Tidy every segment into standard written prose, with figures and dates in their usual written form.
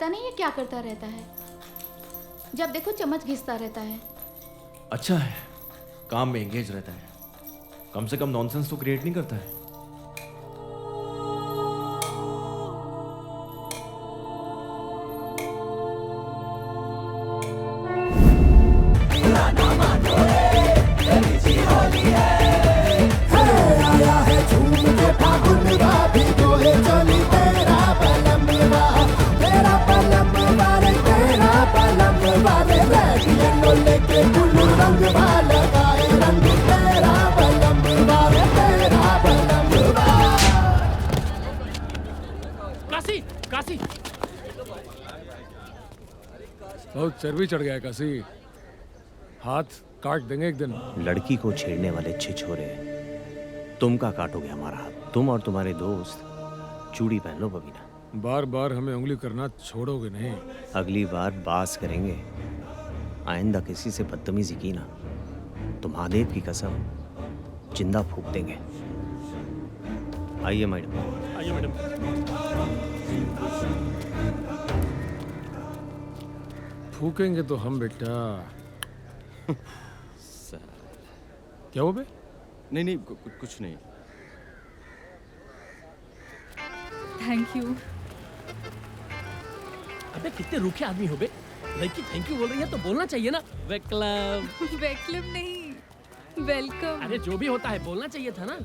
पता नहीं ये क्या करता रहता है, जब देखो चम्मच घिसता रहता है। अच्छा है, काम में एंगेज रहता है, कम से कम नॉनसेंस तो क्रिएट नहीं करता है। काशी काशी बहुत चर्बी चढ़ गया काशी, हाथ काट देंगे एक दिन। लड़की को छेड़ने वाले छिछोरे तुम का काटोगे हमारा हाथ। तुम और तुम्हारे दोस्त चूड़ी पहन लो बबीना। बार बार हमें उंगली करना छोड़ोगे नहीं। अगली बार बास करेंगे, आइंदा किसी से बदतमीजी की ना तो महादेव की कसम जिंदा फूंक देंगे। आइए मैडम। आइए मैडम। फूकेंगे तो हम बेटा। क्या हो बे? नहीं नहीं कुछ नहीं। Thank you. अबे कितने रूखे आदमी हो बे, लड़की थैंक यू बोल रही है तो बोलना चाहिए ना। वेलकम। वेलकम नहीं, वेलकम। अरे जो भी होता है बोलना चाहिए था ना।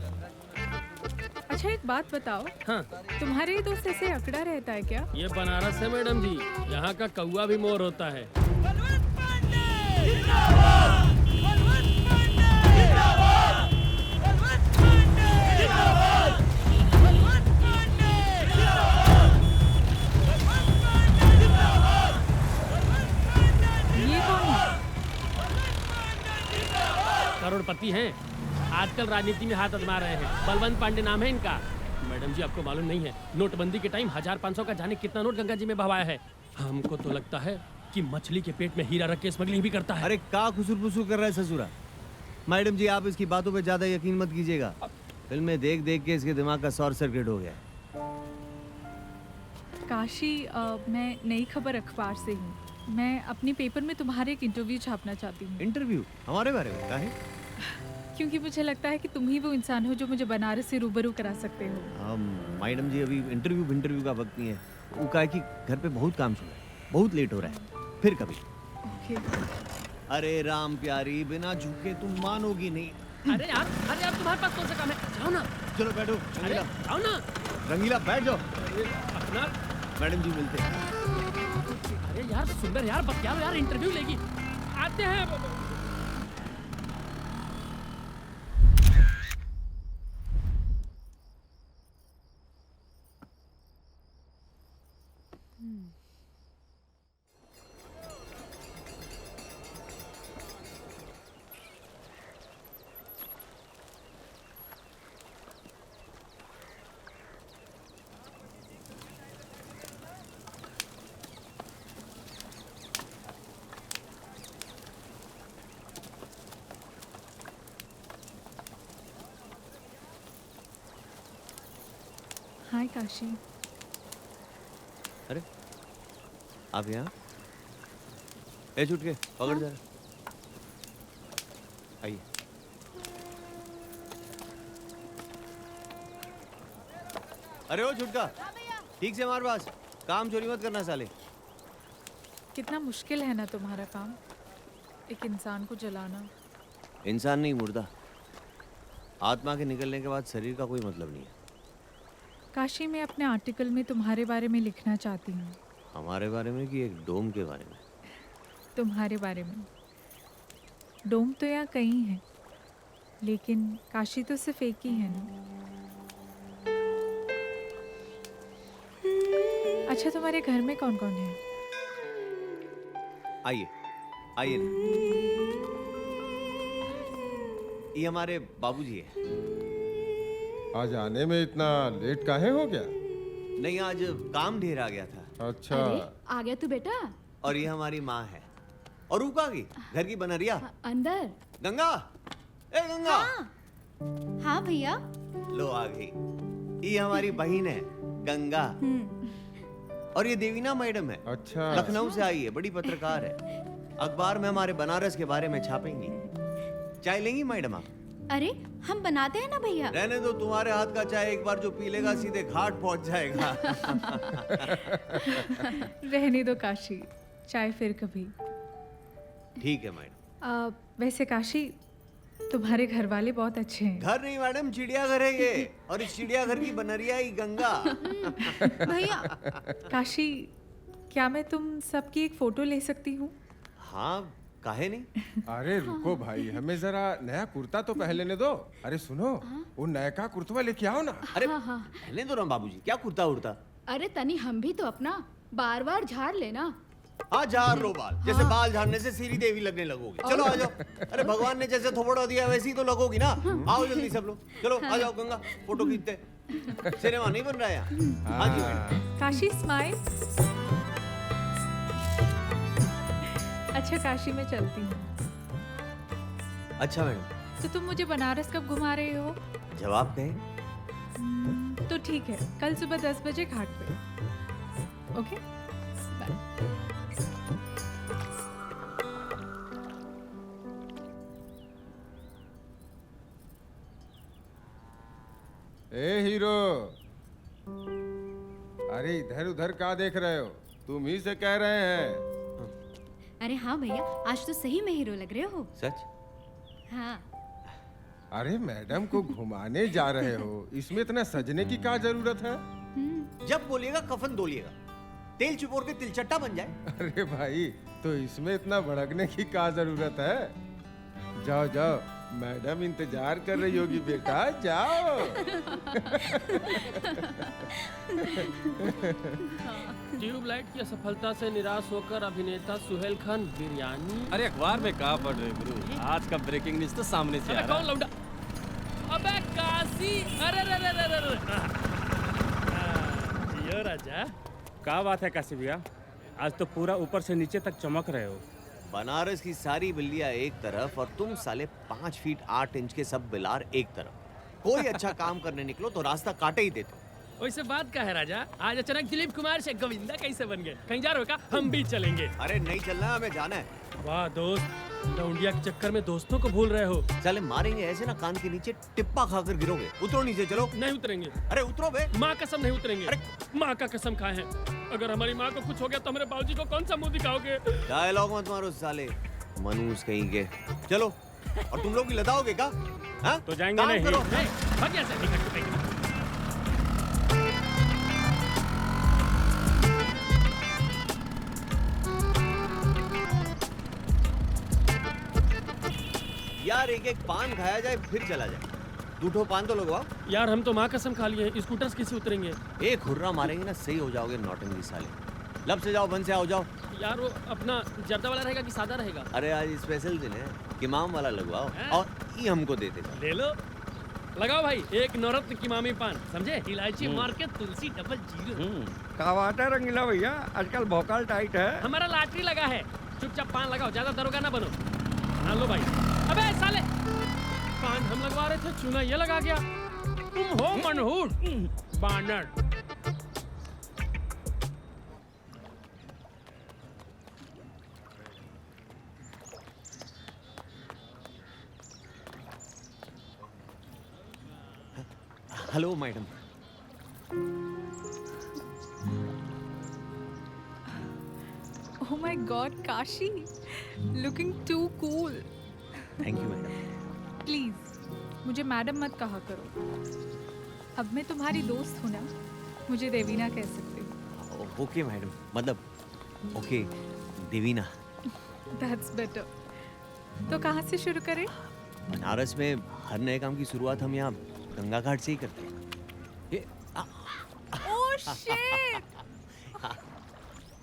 अच्छा एक बात बताओ, हाँ, तुम्हारे दोस्त ऐसे अकड़ा रहता है क्या? ये बनारस है मैडम जी, यहाँ का कौवा भी मोर होता है। ये कौन है? करोड़पति हैं, आजकल राजनीति में हाथ आजमा रहे हैं। बलवंत पांडे नाम है इनका। मैडम जी आपको मालूम नहीं है, नोटबंदी के टाइम 1000-500 का जाने कितना नोट गंगा जी में बहाया है। हमको तो लगता है कि मछली के पेट में हीरा रख के स्मगलिंग भी करता है। अरे का खुसुर फुसुर कर रहा है ससुरा। मैडम जी आप इसकी बातों पे ज्यादा यकीन मत कीजिएगा। फिल्में देख देख के इसके दिमाग का शॉर्ट सर्किट हो गया। काशी, मैं नई खबर अखबार से हूँ। मैं अपने पेपर में तुम्हारे एक इंटरव्यू छापना चाहती हूँ। इंटरव्यू हमारे बारे में का है? क्योंकि मुझे लगता है कि तुम ही वो इंसान हो जो मुझे बनारस से रूबरू करा सकते हो। मैडम जी अभी इंटरव्यू का वक्त नहीं है। वो कहा कि घर पे बहुत काम चल रहा है, बहुत लेट हो रहा है, फिर कभी। ओके। अरे राम प्यारी, बिना झुके तुम मानोगी नहीं। अरे यार तुम्हारे पास कौन सा काम है, जाओ ना। चलो बैठो अरे रंगीला। जाओ ना। रंगीला बैठ जाओ। अपना मैडम जी मिलते हैं। अरे यार सुंदर यार बतियाओ यार, इंटरव्यू लेगी। आते हैं। हाय काशी। अरे आप यहाँ? ए छूट के पकड़ जा। आइए। अरे ओ छुटका, ठीक से मार बास, काम चोरी मत करना साले। कितना मुश्किल है ना तुम्हारा काम, एक इंसान को जलाना। इंसान नहीं, मुर्दा। आत्मा के निकलने के बाद शरीर का कोई मतलब नहीं है। काशी, मैं अपने आर्टिकल में तुम्हारे बारे में लिखना चाहती हूँ। हमारे बारे में कि एक डोम के बारे में? तुम्हारे बारे में। डोम तो यहाँ कई हैं, लेकिन काशी तो सिर्फ एक ही है ना। अच्छा तुम्हारे घर में कौन कौन है? आइए आइए ना। ये हमारे बाबूजी है। आज आने में इतना लेट काहे हो गया? नहीं, आज काम ढेर आ गया था। अच्छा। अरे आ गया तू बेटा। और ये हमारी माँ है। और वो कहाँ गई? घर की बनरिया। अंदर। गंगा, ए गंगा। हाँ भैया। लो आ गई। ये हमारी बहन है गंगा। और ये देवीना मैडम है, अच्छा लखनऊ से आई है, बड़ी पत्रकार है। अखबार में हमारे बनारस के बारे में छापेंगी। चाय लेंगी मैडम आप? अरे हम बनाते हैं ना भैया। रहने दो, तुम्हारे हाथ का चाय एक बार जो पी लेगा सीधे घाट पहुंच जाएगा। रहने दो काशी, चाय फिर कभी। ठीक है मैडम। वैसे काशी, तुम्हारे घर वाले बहुत अच्छे हैं। घर नहीं मैडम, चिड़ियाघर है ये, और इस चिड़ियाघर की बनरिया ही गंगा। भैया काशी, क्या मैं तुम सबकी एक फोटो ले सकती हूँ? हाँ, काहे नहीं। अरे रुको भाई, हमें जरा नया कुर्ता तो पहन लेने दो। अरे सुनो, वो नयका कुर्तवा लेके आओ ना। अरे पहले तो ना बाबूजी, क्या कुर्ता उड़ता। अरे तनी हम भी तो अपना बार बार झाड़ लेना। हाँ, झाड़ लो बाल, जैसे बाल झाड़ने से सीरी देवी लगने लगोगी। चलो आ जाओ। अरे भगवान ने जैसे थोपड़ा दिया वैसे ही तो लगोगी ना। आओ जल्दी सब लोग, चलो आ जाओ गंगा, फोटो खींचते। सिनेमा नहीं बन रहा है यहाँ। हाँ जी मैडम। काशी स्माइल। अच्छा काशी, मैं चलती हूँ। अच्छा मैडम। तो तुम मुझे बनारस कब घुमा रहे हो? जवाब कहें? तो ठीक है, कल सुबह 10 बजे घाट पे। Okay bye. ए हीरो, अरे इधर उधर क्या देख रहे हो? तुम ही से कह रहे हैं। अरे हाँ भैया, आज तो सही में हीरो लग रहे हो। सच? हाँ। अरे मैडम को घुमाने जा रहे हो, इसमें इतना सजने की क्या जरूरत है? जब बोलिएगा कफन धोलिएगा, तेल चिपोर के तिलचट्टा बन जाए। अरे भाई, तो इसमें इतना भड़कने की क्या जरूरत है? जाओ जाओ, मैडम इंतजार कर रही होगी बेटा, जाओ। ट्यूबलाइट की असफलता से निराश होकर अभिनेता सुहेल खान बिरयानी। अरे अखबार में कहाँ पढ़ रहे गुरु, आज का ब्रेकिंग न्यूज तो सामने से आ अबे रहा कौन है। लौंडा? अबे काशी, अरे रे रे रे रे रे। जियो राजा। क्या बात है काशी भैया, आज तो पूरा ऊपर से नीचे तक चमक रहे हो। बनारस की सारी बिल्लियां एक तरफ और तुम साले 5 फीट 8 इंच के सब बिलार एक तरफ। कोई अच्छा काम करने निकलो तो रास्ता काटे ही देते। वैसे बात का है राजा, आज अचानक दिलीप कुमार से गोविंदा कैसे बन गए? कहीं जा रहे हो क्या? हम भी चलेंगे। अरे नहीं चलना, हमें जाना है। वाह दोस्त, लौंडिया के चक्कर में दोस्तों को भूल रहे हो। साले मारेंगे ऐसे ना, कान के नीचे टिप्पा खाकर गिरोगे। उतरो नीचे, चलो। नहीं उतरेंगे। अरे उतरो बे। माँ कसम नहीं उतरेंगे। अरे! माँ का कसम खाए हैं, अगर हमारी माँ को कुछ हो गया तो हमारे बाबूजी को कौन सा मुंह दिखाओगे? डायलॉग मत मारो साले, मनूस कहीं के। चलो, और तुम लोग भी लदाओगे क्या? हाँ? तो जाएंगे काम नहीं। करो। भाग यहाँ से, निकल के भाग। यार एक एक पान खाया जाए फिर चला जाए। 2 पान तो लगवाओ। यार हम तो माँ कसम खा लिए हैं, स्कूटर से कैसे उतरेंगे? एक हुर्रा मारेंगे ना, सही हो जाओगे नौटंकी साले। लब से जाओ, बन से आओ, जाओ। यार वो अपना जर्दा वाला रहेगा कि सादा रहेगा? अरे आज स्पेशल दिन है, किमाम वाला लगवाओ। हैं? और ये हमको दे देना। ले लो, लगाओ भाई, एक नवरत्न की मामी पान, समझे? इलायची मार के तुलसी डबल जीरो। क्या बात है रंगीला भैया, आजकल भोकाल टाइट है। हमारा लॉटरी लगा है, चुपचाप पान लगाओ, ज्यादा दरोगा ना बनो। हाँ लो भाई। अबे साले, पान हम लगवा रहे थे, चूना ये लगा गया। तुम हो मनहूस बानर। Hello madam. Oh my God, Kashi, looking too cool. Thank you madam. Please मुझे मैडम मत कहा करो। अब मैं तुम्हारी दोस्त हूँ ना, मुझे देवीना कह सकते हो। ओके मैडम, मतलब ओके देवीना। That's better. तो कहाँ से शुरू करें? बनारस में हर नए काम की शुरुआत हम यहाँ गंगा घाट से ही करते हैं। ये ओह शिट!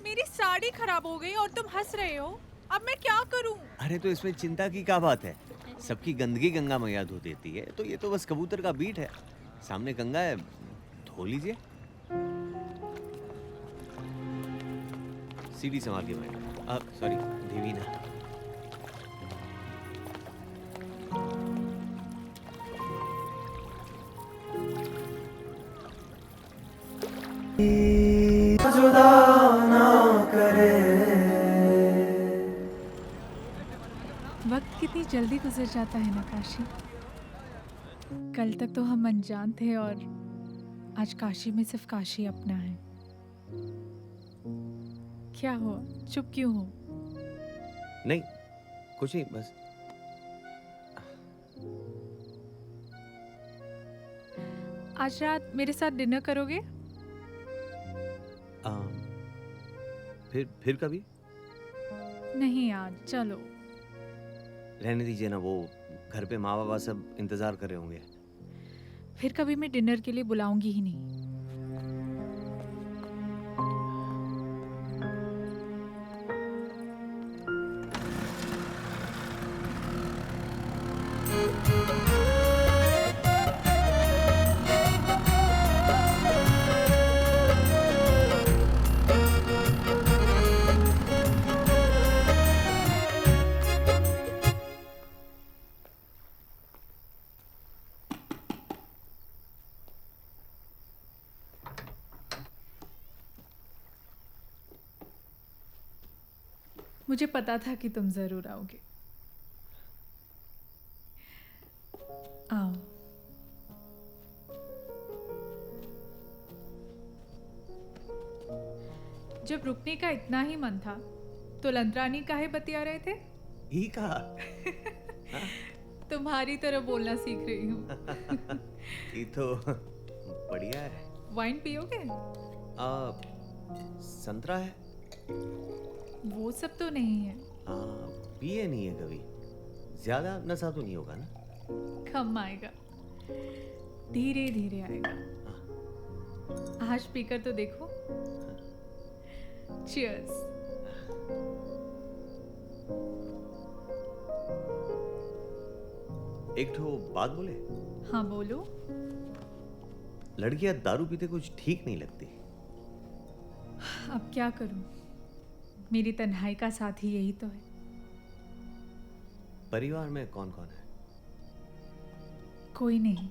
मेरी साड़ी खराब हो गई और तुम हंस रहे हो। अब मैं क्या करूं? अरे तो इसमें चिंता की क्या बात है, सबकी गंदगी गंगा मैया धो देती है। तो ये तो बस कबूतर का बीट है, सामने गंगा है, धो लीजिए। सीढ़ी संभाल के मैडम, सॉरी देवीना। जुदा वक्त कितनी जल्दी गुजर जाता है ना काशी। कल तक तो हम अनजान थे और आज काशी में सिर्फ काशी अपना है। क्या हुआ, चुप क्यों हो? नहीं कुछ नहीं, बस आज रात मेरे साथ डिनर करोगे? फिर कभी? नहीं आज, चलो। रहने दीजिए ना, वो घर पे माँ बाबा सब इंतजार कर रहे होंगे। फिर कभी मैं डिनर के लिए बुलाऊंगी ही नहीं। मुझे पता था कि तुम जरूर आओगे। आओ। जब रुकने का इतना ही मन था तो लंतरानी काहे बतिया रहे थे? ही कहा। तुम्हारी तरह बोलना सीख रही हूँ। ये तो बढ़िया है। वाइन पियोगे? संतरा है? वो सब तो नहीं है। पिए नहीं है कभी। ज्यादा नशा तो नहीं होगा ना? कम आएगा, धीरे धीरे आएगा। आज पीकर तो देखो। चीयर्स। एक ठो बात बोले? हाँ बोलो। लड़कियां दारू पीते कुछ ठीक नहीं लगती। अब क्या करूं, मेरी तन्हाई का साथी यही तो है। परिवार में कौन कौन है? कोई नहीं।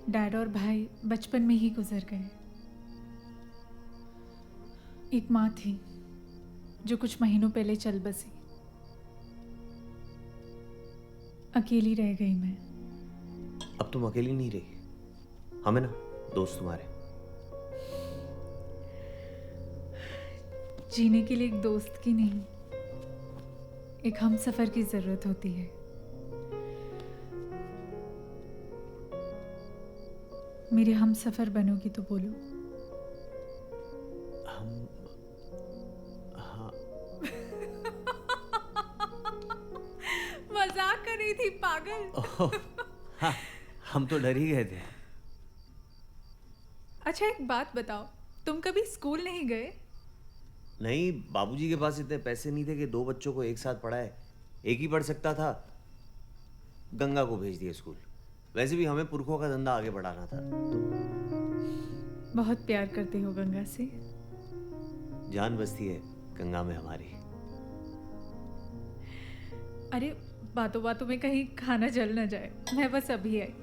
डैड और भाई बचपन में ही गुजर गए। एक माँ थी जो कुछ महीनों पहले चल बसी। अकेली रह गई मैं। अब तुम अकेली नहीं रही, हमें ना दोस्त तुम्हारे। जीने के लिए एक दोस्त की नहीं, एक हमसफर की जरूरत होती है। मेरे हमसफर बनोगी तो बोलो। हम हाँ। मजाक कर रही थी पागल। हाँ, हम तो डर ही गए थे। अच्छा एक बात बताओ, तुम कभी स्कूल नहीं गए? नहीं, बाबूजी के पास इतने पैसे नहीं थे कि 2 बच्चों को एक साथ पढ़ाए। एक ही पढ़ सकता था। गंगा को भेज दिया स्कूल। वैसे भी हमें पुरखों का धंधा आगे बढ़ाना था तो। बहुत प्यार करते हो गंगा से? जान बसती है गंगा में हमारी। अरे बातों बातों में कहीं खाना जल न जाए। मैं बस अभी आई।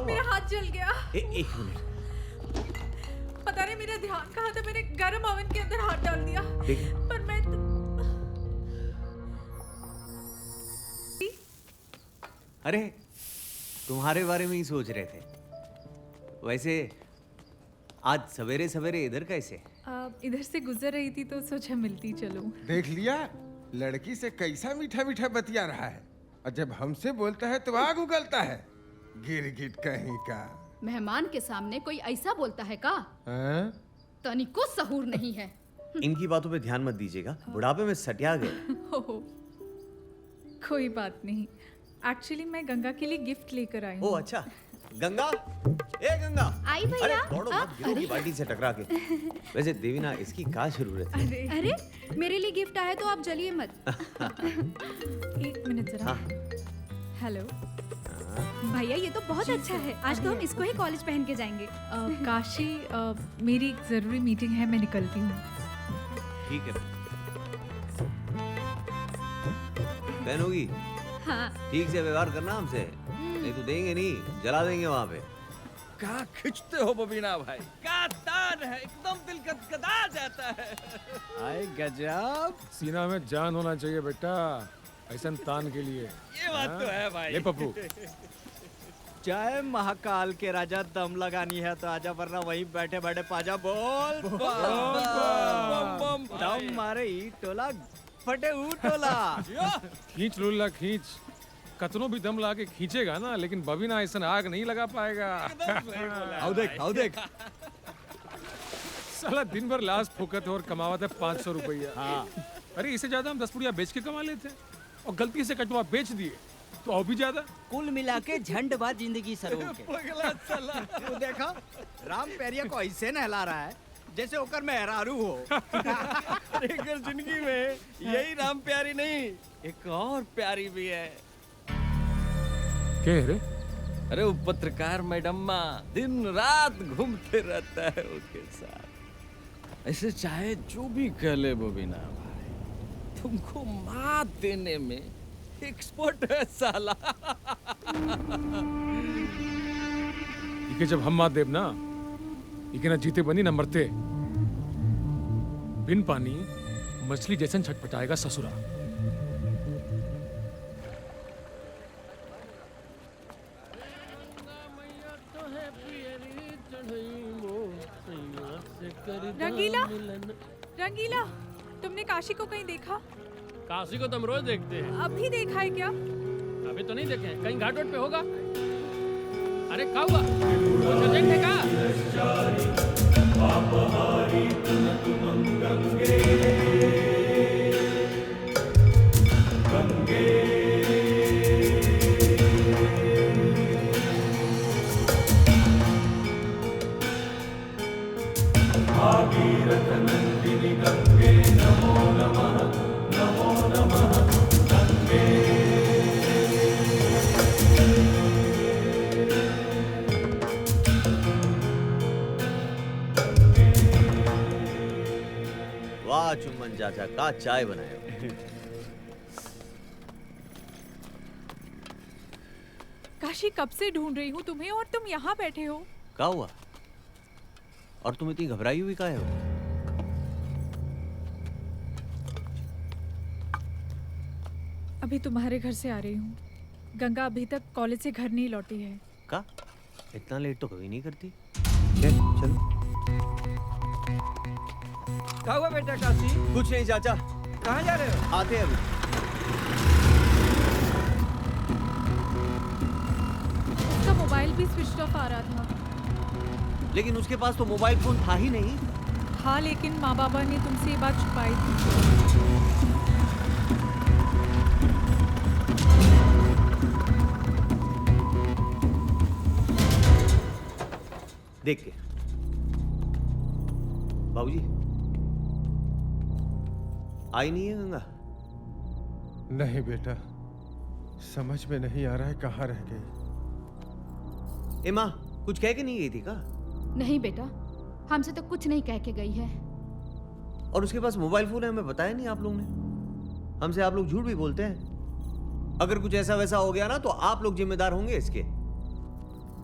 मेरा हाथ जल गया। एक मिनट। पता नहीं मेरा ध्यान कहाँ था, मैंने गरम ओवन के अंदर हाथ डाल दिया। पर मैं अरे तुम्हारे बारे में ही सोच रहे थे। वैसे आज सवेरे सवेरे इधर कैसे? इधर से गुजर रही थी तो सोचा मिलती चलो। देख लिया, लड़की से कैसा मीठा मीठा बतिया रहा है, और जब हमसे बोलता है तो आग उगलता है। गिरगिट कहीं का। मेहमान के सामने कोई ऐसा बोलता है का? तनिको सहूर नहीं है। इनकी बातों पे ध्यान मत दीजिएगा, बुढ़ापे में सटिया गए। कोई बात नहीं। एक्चुअली मैं गंगा के लिए गिफ्ट लेकर आई हूँ। ओह अच्छा। गंगा, ए गंगा। आई भैया। अरे दौड़ो मत, गिरोगी बाल्टी से टकरा के। वैसे देवीना, इसकी क्या जरूरत है? अरे मेरे लिए गिफ्ट आया तो आप जलिए मत। एक मिनट जरा। हेलो। भैया ये तो बहुत अच्छा है। आज तो हम इसको ही कॉलेज पहन के जाएंगे। काशी मेरी एक ज़रूरी मीटिंग है, मैं निकलती हूँ। ठीक है पहनोगी? हाँ। ठीक से व्यवहार करना हमसे, नहीं तो देंगे नहीं, जला देंगे वहाँ पे। क्या खिंचते हो बबीना भाई, क्या तान है, एकदम दिल गदगदा जाता है। आए गजब, सीना में जान होना चाहिए बेटा ऐसा तान के लिए। ये बात तो है भाई। ले पप्पू, जय महाकाल के राजा, दम लगानी है तो आजा, वरना वहीं बैठे बैठे पाजा बोल दम मारे ई टोला फटे ऊ टोला। खींच लुल्ला खींच, कतनों भी दम ला के खींचेगा ना, लेकिन बबीना ऐसा आग नहीं लगा पाएगा। आओ देख साला दिन भर लाश फूकत और कमावत है 500 रुपया। हाँ। अरे इससे ज्यादा हम 10 पुड़िया बेच के कमा लेते हैं, और गलती से कटवा बेच दिए तो और भी ज्यादा। कुल मिला के झंडबाज जिंदगी सरो के। तू देखा राम पेरिया को ऐसे नहला रहा है जैसे होकर मेहरारू हो। लेकिन जिंदगी में यही राम प्यारी नहीं, एक और प्यारी भी है। क्या रे? अरे वो पत्रकार मैडम दिन रात घूमते रहता है उसके साथ। ऐसे चाहे जो भी कह ले बबीना भाई, तुमको मात देने में एक्सपर्ट है साला। इके जब हम मात देव ना, इके ना जीते बनी ना मरते। बिन पानी मछली जैसन छटपटाएगा ससुरा। रंगीला, रंगीला, तुमने काशी को कहीं देखा? काशी को तो हम रोज देखते हैं। अभी देखा है क्या? अभी तो नहीं देखे, कहीं घाट वाट पे होगा। अरे क्या हुआ? कुछ अर्जेंट है क्या? वाह चुम्बन चाचा, का चाय बनाए हो। काशी कब से ढूंढ रही हूँ तुम्हें, और तुम यहाँ बैठे हो। क्या हुआ? और तुम इतनी घबराई हुई काहे हो? अभी तुम्हारे घर से आ रही हूँ। गंगा अभी तक कॉलेज से घर नहीं लौटी है। का? इतना लेट तो कभी नहीं करती। चलो। क्या हुआ बेटा काशी? कुछ नहीं चाचा। कहाँ जा रहे हो? आते हैं अभी। उसका मोबाइल भी स्विच ऑफ आ रहा था। लेकिन उसके पास तो मोबाइल फोन था ही नहीं। हाँ, लेकिन माँ बाबा ने तुमसे ये बात छुपाई थी। देख के बाबूजी, आई नहीं है गंगा? नहीं बेटा, समझ में नहीं आ रहा है कहाँ रह गई। ए माँ, कुछ कह के नहीं गई थी का? नहीं बेटा, हमसे तो कुछ नहीं कह के गई है। और उसके पास मोबाइल फोन है, हमें बताया नहीं आप लोग ने। हमसे आप लोग झूठ भी बोलते हैं। अगर कुछ ऐसा वैसा हो गया ना तो आप लोग जिम्मेदार होंगे इसके।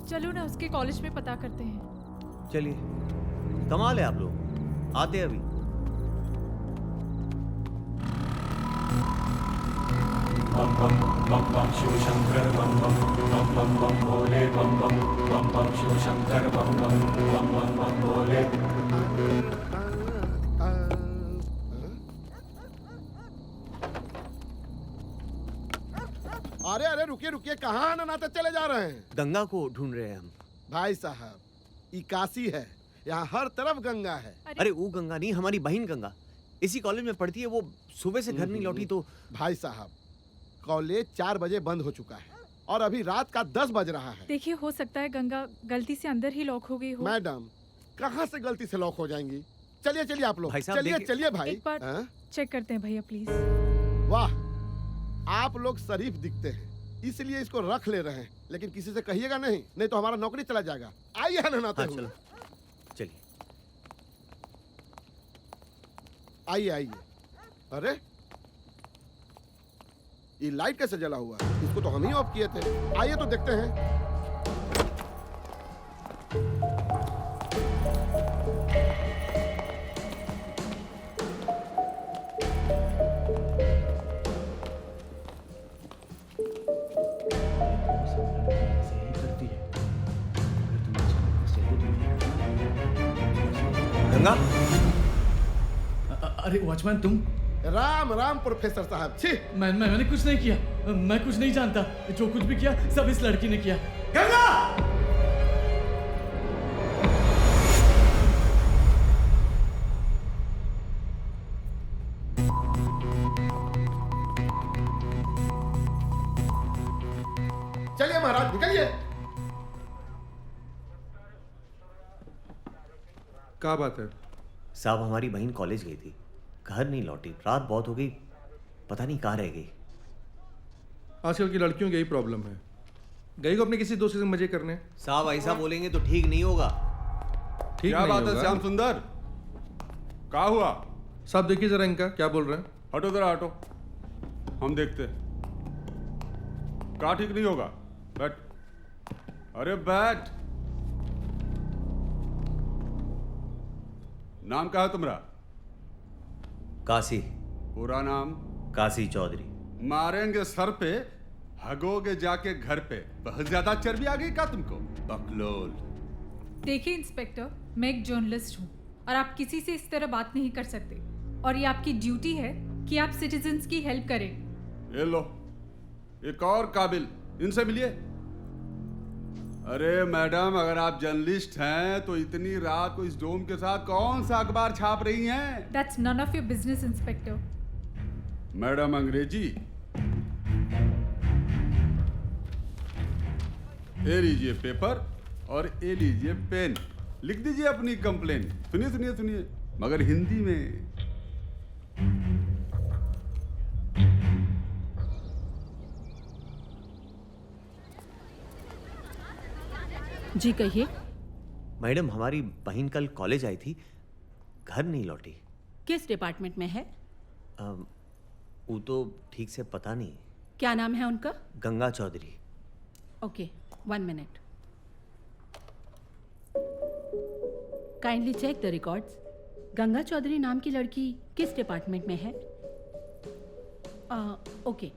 चलो ना, उसके कॉलेज में पता करते हैं। चलिए, कमाल है आप लोग। आते हैं अभी। बम बम बम बम शिव शंकर बम बम बम बम बम भोले बम बम शिव शंकर बम बम भोले। अरे अरे रुकिए रुकिए, कहाँ ननाते चले जा रहे हैं? गंगा को ढूंढ रहे हैं हम। भाई साहब, ये काशी है, यहाँ हर तरफ गंगा है। अरे वो गंगा नहीं, हमारी बहन गंगा इसी कॉलेज में पढ़ती है। वो सुबह से घर नहीं लौटी तो। भाई साहब, कॉलेज 4 बजे बंद हो चुका है और अभी रात का 10 बज रहा है। देखिए, हो सकता है गंगा गलती से अंदर ही लॉक हो गई हो। मैडम, कहाँ से गलती से लॉक हो जाएंगी? चलिए चलिए आप लोग, भाई साहब, चलिए चलिए भाई। एक बार चेक करते हैं भैया प्लीज। वाह, आप लोग शरीफ दिखते हैं। इसलिए इसको रख ले रहे हैं, लेकिन किसी से कहिएगा नहीं, नहीं तो हमारा नौकरी चला जाएगा। आइए हनहनाते हुए। चलिए आइए आइए। अरे ये लाइट कैसे जला हुआ है? इसको तो हम ही ऑफ किए थे। आइए तो देखते हैं। गंगा, अरे वॉचमैन तुम? राम राम प्रोफेसर साहब। छी, मैंने कुछ नहीं किया। मैं कुछ नहीं जानता। जो कुछ भी किया सब इस लड़की ने किया। गंगा! चलिए महाराज निकलिए। क्या बात है साहब? हमारी बहन कॉलेज गई थी, घर नहीं लौटी, रात बहुत हो गई, पता नहीं कहाँ रह गई। आजकल की लड़कियों की यही प्रॉब्लम है, गई को अपने किसी दोस्त से मजे करने। साहब ऐसा बोलेंगे तो ठीक नहीं होगा। ठीक क्या बात है श्याम सुंदर, क्या हुआ? साहब देखिए जरा इनका क्या बोल रहे हैं। हटो जरा हटो, हम देखते। क्या ठीक नहीं होगा? बैठ। अरे बैठ। नाम क्या है तुम्हारा? काशी। पूरा नाम? काशी चौधरी। मारेंगे सर पे, हगोगे जाके घर पे। बहुत ज्यादा चर्बी आ गई क्या तुमको? बकलोल। देखिए इंस्पेक्टर, मैं एक जर्नलिस्ट हूँ और आप किसी से इस तरह बात नहीं कर सकते, और ये आपकी ड्यूटी है कि आप सिटीजन्स की हेल्प करें। ये लो, एक और काबिल, इनसे मिलिए। अरे मैडम, अगर आप जर्नलिस्ट हैं तो इतनी रात को इस डोम के साथ कौन सा अखबार छाप रही हैं? That's none of your business, inspector. Madam अंग्रेजी? ये लीजिए पेपर और ये लीजिए पेन, लिख दीजिए अपनी कंप्लेन। सुनिए सुनिए सुनिए, मगर हिंदी में। जी कहिए। मैडम हमारी बहन कल कॉलेज आई थी, घर नहीं लौटी। किस डिपार्टमेंट में है? वो तो ठीक से पता नहीं। क्या नाम है उनका? Ganga Chaudhary. Okay, 1 minute. Kindly check the records. Ganga Chaudhary नाम की लड़की किस डिपार्टमेंट में है? ओके,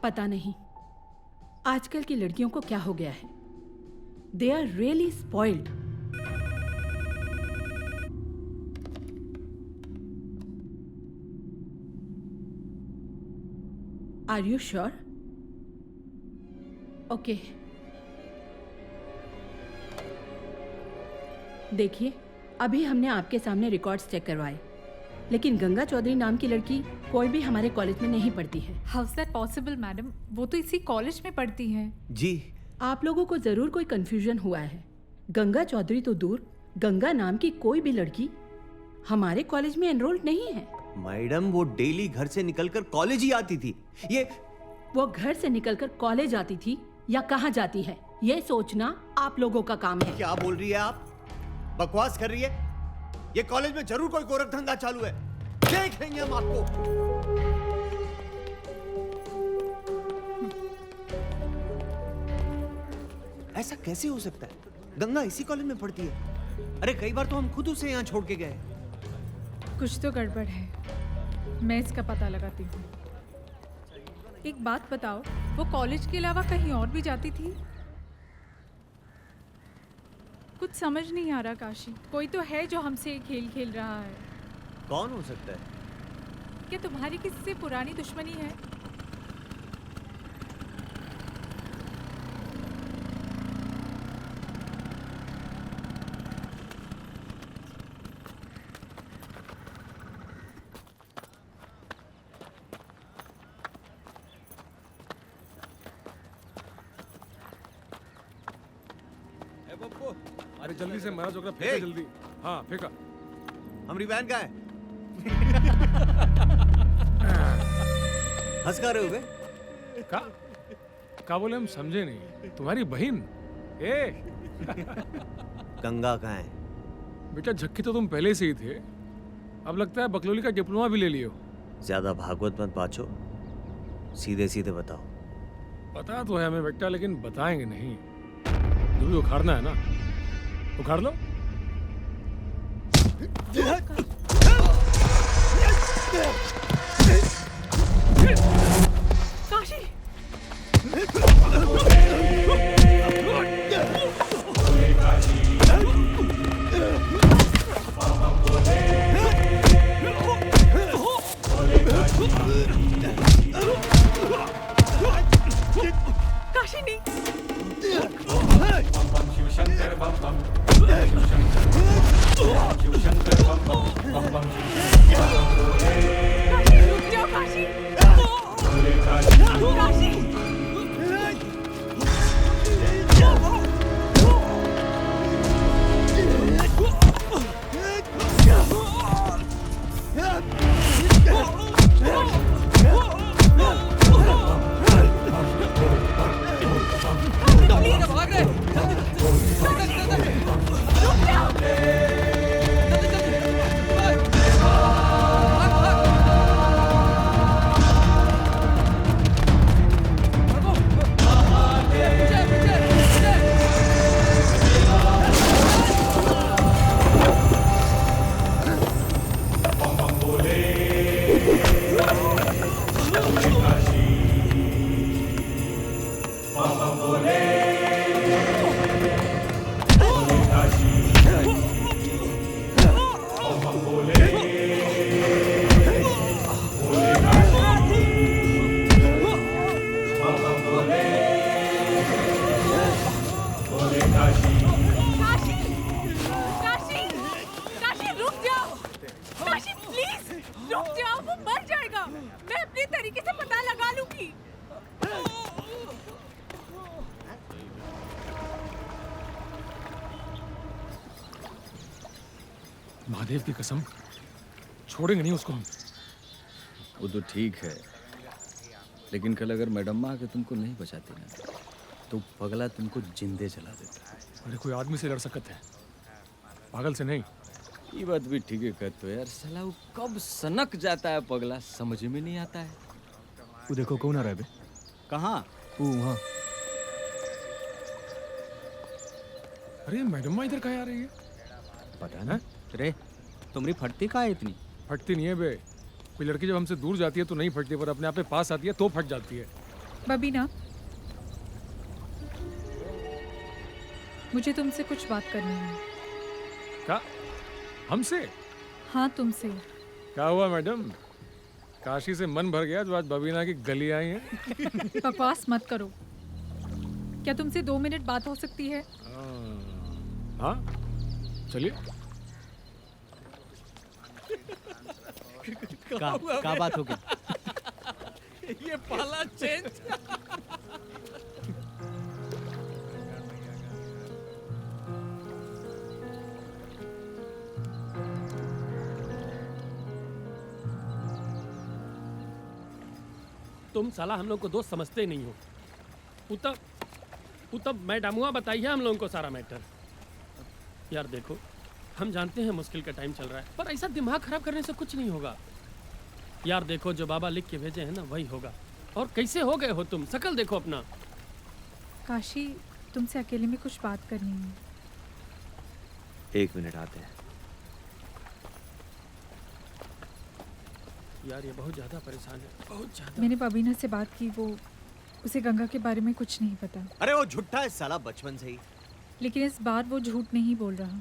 पता नहीं आजकल की लड़कियों को क्या हो गया है। They are really spoiled. Are you sure? Okay, देखिए अभी हमने आपके सामने रिकॉर्ड्स चेक करवाए, लेकिन गंगा चौधरी नाम की लड़की कोई भी हमारे कॉलेज में नहीं पढ़ती है। How is that possible madam? वो तो इसी कॉलेज में पढ़ती है। जी। आप लोगों को जरूर कोई कंफ्यूजन हुआ है। गंगा चौधरी तो दूर, गंगा नाम की कोई भी लड़की हमारे कॉलेज में एनरोल्ड नहीं है। मैडम वो डेली घर से निकलकर कॉलेज ही आती थी। वो घर से निकलकर कॉलेज आती थी या कहाँ जाती है, ये सोचना आप लोगों का काम है। क्या बोल रही है आप? बकवास कर रही है। ये कॉलेज में जरूर कोई गोरख धंधा चालू है, देखेंगे हम आपको। ऐसा कैसे हो सकता है? गंगा इसी कॉलेज में पढ़ती है। अरे कई बार तो हम खुद उसे यहाँ छोड़ के गए। कुछ तो गड़बड़ है, मैं इसका पता लगाती हूँ। एक बात बताओ, वो कॉलेज के अलावा कहीं और भी जाती थी? कुछ समझ नहीं आ रहा काशी। कोई तो है जो हमसे ये खेल खेल रहा है। कौन हो सकता है? क्या तुम्हारी किसी से पुरानी दुश्मनी है? अरे जल्दी से मारा जोकरा, फेंका जल्दी। हाँ फेंका। हमारी बहन का है। हंस का रहे हो बे? का बोले, हम समझे नहीं। तुम्हारी बहन ए गंगा कहाँ है? बेटा झक्की तो तुम पहले से ही थे, अब लगता है बकलोली का डिप्लोमा भी ले लियो। ज्यादा भागवत मत बाचो, सीधे सीधे बताओ। पता तो है हमें बेटा, लेकिन बताएंगे नहीं। जो भी उखाड़ना है ना उखाड़ लो। काशी काशी नहीं। शिवशंकर बम बम शिवशंकर बम बम बम रुक जाओ काशी। काशी महादेव की कसम, छोड़ेंगे नहीं उसको हम। वो तो ठीक है, लेकिन कल अगर मैडम आके तुमको नहीं बचाती ना, तो पगला तुमको जिंदे जला देता है। अरे कोई आदमी से लड़ सकते हैं, पागल से नहीं। ये बात भी ठीक है कहते हो यार, साला वो कब सनक जाता है पगला, समझ में नहीं आता है। वो देखो कौन आ रहा है बे? कहाँ? वो वहाँ। अरे मैडम इधर कहाँ आ रही है? पता ना रे, तुम्हारी फटती कहाँ है इतनी? फटती नहीं है बे, कोई लड़की जब हमसे दूर जाती है तो नहीं फटती, पर अपने आप पे पास आती है तो फट जाती है। बबीना, मुझे तुमसे कुछ बात करनी है। क्या? हमसे? हाँ तुमसे। क्या हुआ मैडम? काशी से मन भर गया जो आज बबीना की गली आई है? बकवास मत करो। क्या तुमसे 2 मिनट बात हो सकती है? हाँ चलिए। का बात हो गई? ये पाला चेंज। तुम साला हम लोग को दोस्त समझते ही नहीं हो। तब मैडमुआ बताइए हम लोगों को सारा मैटर। यार देखो, हम जानते हैं मुश्किल का टाइम चल रहा है, पर ऐसा दिमाग खराब करने से कुछ नहीं होगा। यार देखो, जो बाबा लिख के भेजे हैं ना वही होगा। और कैसे हो गए हो तुम, शकल देखो अपना। काशी, तुमसे अकेले में कुछ बात करनी है। 1 मिनट आते हैं। यार ये बहुत ज्यादा परेशान है, बहुत ज्यादा। मैंने बबीना से बात की, वो उसे गंगा के बारे में कुछ नहीं पता। अरे वो झूठा है साला बचपन से ही। लेकिन इस बार वो झूठ नहीं बोल रहा,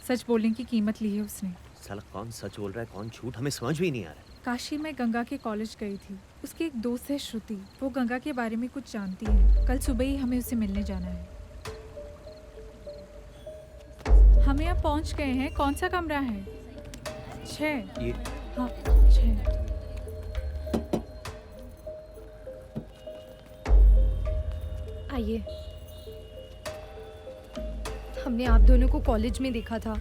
सच बोलने की कीमत ली है उसने। साला कौन सच बोल रहा है कौन झूठ, हमें समझ भी नहीं आ रहा है। काशी में गंगा के कॉलेज गई थी, उसकी एक दोस्त है श्रुति, वो गंगा के बारे में कुछ जानती है। कल सुबह ही हमें उसे मिलने जाना है। हम यहाँ पहुँच गए हैं। कौन सा कमरा है? 6। ये हाँ 6। आइए। हमने आप दोनों को कॉलेज में देखा था,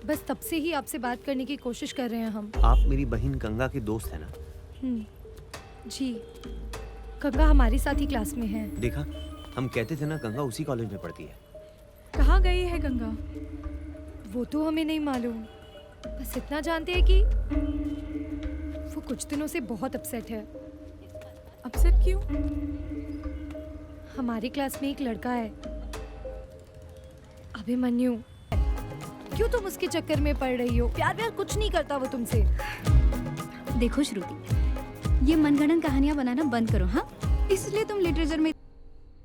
बस तब से ही आपसे बात करने की कोशिश कर रहे हैं हम। आप मेरी बहन गंगा के दोस्त है ना? जी, गंगा हमारे साथ ही क्लास में है। देखा, हम कहते थे ना गंगा उसी कॉलेज में पढ़ती है। कहाँ गई है गंगा? वो तो हमें नहीं मालूम, बस इतना जानते हैं कि वो कुछ दिनों से बहुत अपसेट है। अपसेट क्यों? हमारी क्लास में एक लड़का है, अभिमन्यु। क्यों तुम उसके चक्कर में पड़ रही हो? प्यार व्यार कुछ नहीं करता वो तुमसे। देखो श्रुति, ये मनगढ़ंत कहानियां बनाना बंद करो, हाँ? इसलिए तुम लिटरेचर में।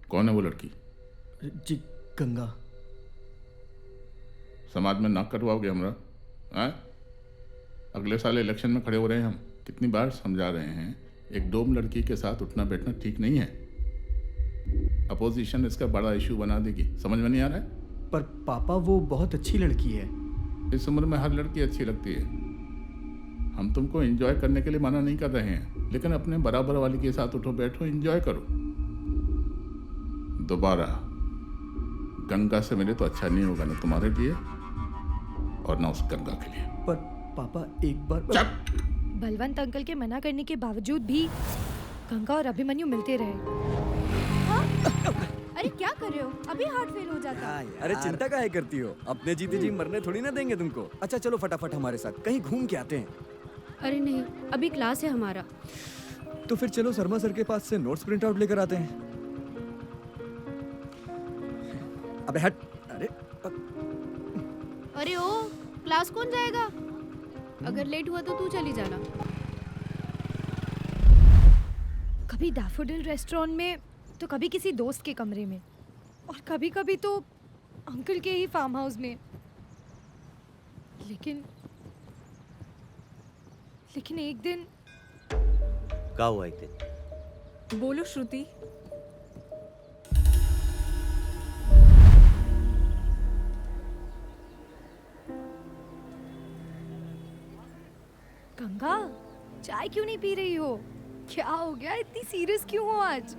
कौन है वो लड़की? जी गंगा। समाज में नाक कटवाओगे हमरा? हैं? अगले साल इलेक्शन में खड़े हो रहे हैं हम। कितनी बार समझा रहे हैं, एक डोम लड़की के साथ उठना बैठना ठीक नहीं है। अपोजिशन इसका बड़ा इशू बना देगी। समझ में नहीं आ रहा है? पर पापा वो बहुत अच्छी लड़की है। इस उम्र में हर लड़की अच्छी लगती है। हम तुमको एंजॉय करने के लिए मना नहीं कर रहे हैं, लेकिन अपने बराबर वाली के साथ उठो बैठो, एंजॉय करो। दोबारा गंगा से मिले तो अच्छा नहीं होगा, ना तुम्हारे लिए और ना उस गंगा के लिए। पर पापा एक बार। बलवंत अंकल के मना करने के बावजूद भी गंगा और अभिमन्यु मिलते रहे। अरे क्या कर रहे हो? अभी हार्ट फेल हो जाता। अरे चिंता काहे करती हो? अपने जीते जी मरने थोड़ी ना देंगे तुमको। अच्छा चलो फटाफट हमारे साथ कहीं घूम के आते हैं। अरे नहीं, अभी क्लास है हमारा। तो फिर चलो शर्मा सर के पास से नोट्स प्रिंट आउट लेकर आते हैं। अबे हट। अरे ओ, क्लास कौन जाएगा? अगर लेट हुआ तो तू चली जाना। कभी डैफोडिल रेस्टोरेंट में तो कभी किसी दोस्त के कमरे में और कभी कभी तो अंकल के ही फार्म हाउस में। लेकिन एक दिन। क्या हुआ एक दिन? बोलो श्रुति। गंगा, चाय क्यों नहीं पी रही हो? क्या हो गया? इतनी सीरियस क्यों हो आज?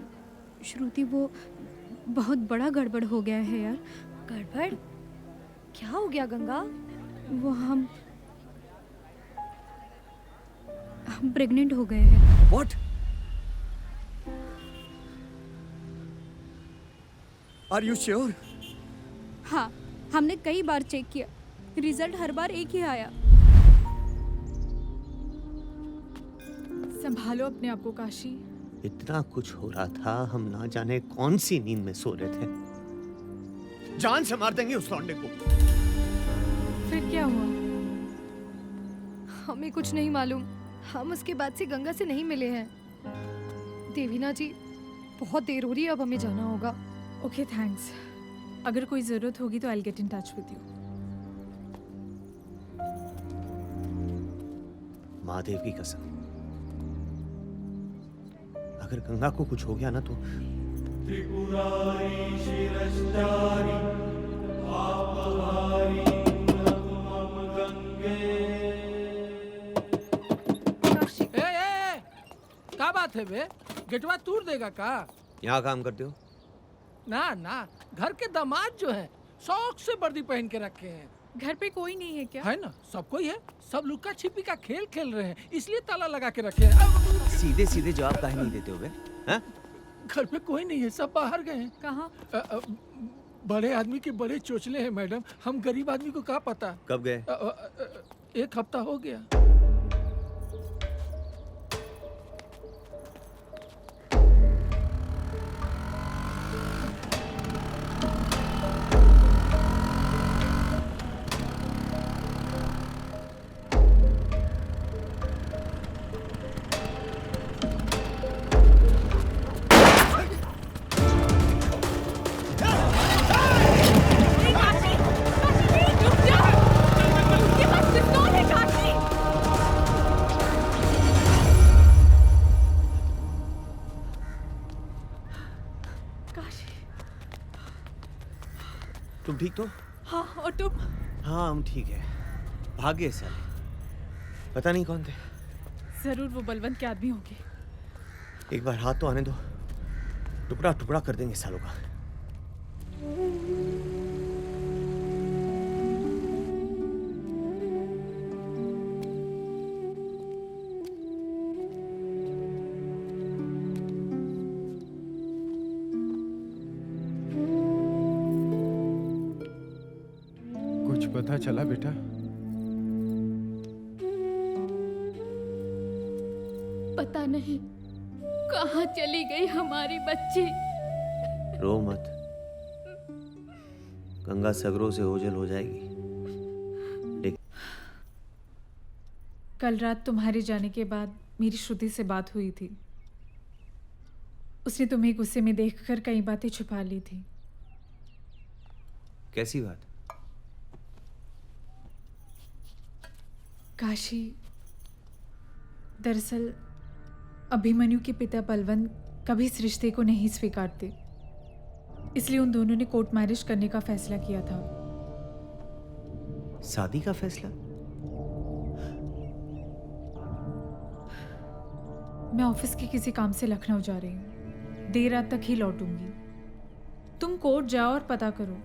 श्रुति, वो बहुत बड़ा गड़बड़ हो गया है यार। गड़बड़? क्या हो गया गंगा? वो हम प्रेग्नेंट हो गए हैं। What? Are you sure? हाँ, हमने कई बार चेक किया, रिजल्ट हर बार एक ही आया। संभालो अपने आप को काशी। इतना कुछ हो रहा था, हम ना जाने कौन सी नींद में सो रहे थे। जान से मार देंगे उस लौंडे को। फिर क्या हुआ? हमें कुछ नहीं मालूम। हम उसके बाद से गंगा से नहीं मिले हैं। देवीना जी, बहुत देर हो रही है, अब हमें जाना होगा। Okay thanks. अगर कोई जरूरत होगी तो I will get in touch with you. Mahadev की कसम, अगर गंगा को कुछ हो गया ना तो त्रिपुरारी शिरश्चारी आपहारी नतुमम गंगे। क्या बात है बे? गेटवा तोड़ देगा का? यहाँ काम करते हो? ना ना, घर के दामाद जो है शौक से वर्दी पहन के रखे हैं। घर पे कोई नहीं है क्या? है ना, सब कोई है। सब लुक्का छिपी का खेल खेल रहे हैं, इसलिए ताला लगा के रखे हैं। सीधे सीधे जवाब काहे नहीं देते हो बे? हैं? घर पे कोई नहीं है, सब बाहर गए हैं। कहाँ? बड़े आदमी के बड़े चोचले हैं मैडम, हम गरीब आदमी को क्या पता। कब गए? 1 हफ्ता हो गया। तुम ठीक तो? हाँ, और तुम? हाँ, हम ठीक है। भाग्य साले, पता नहीं कौन थे। जरूर वो बलवंत के आदमी होंगे। एक बार हाथ तो आने दो, टुकड़ा टुकड़ा कर देंगे सालों का। पता चला बेटा? पता नहीं कहाँ चली गई हमारी बच्ची। रो मत, गंगा सगरों से ओझल हो जाएगी। कल रात तुम्हारे जाने के बाद मेरी श्रुति से बात हुई थी। उसने तुम्हें गुस्से में देखकर कई बातें छुपा ली थी। कैसी बात? काशी, दरअसल अभिमन्यु के पिता बलवंत कभी इस रिश्ते को नहीं स्वीकारते, इसलिए उन दोनों ने कोर्ट मैरिज करने का फैसला किया था। शादी का फैसला? मैं ऑफिस के किसी काम से लखनऊ जा रही हूँ, देर रात तक ही लौटूंगी। तुम कोर्ट जाओ और पता करो।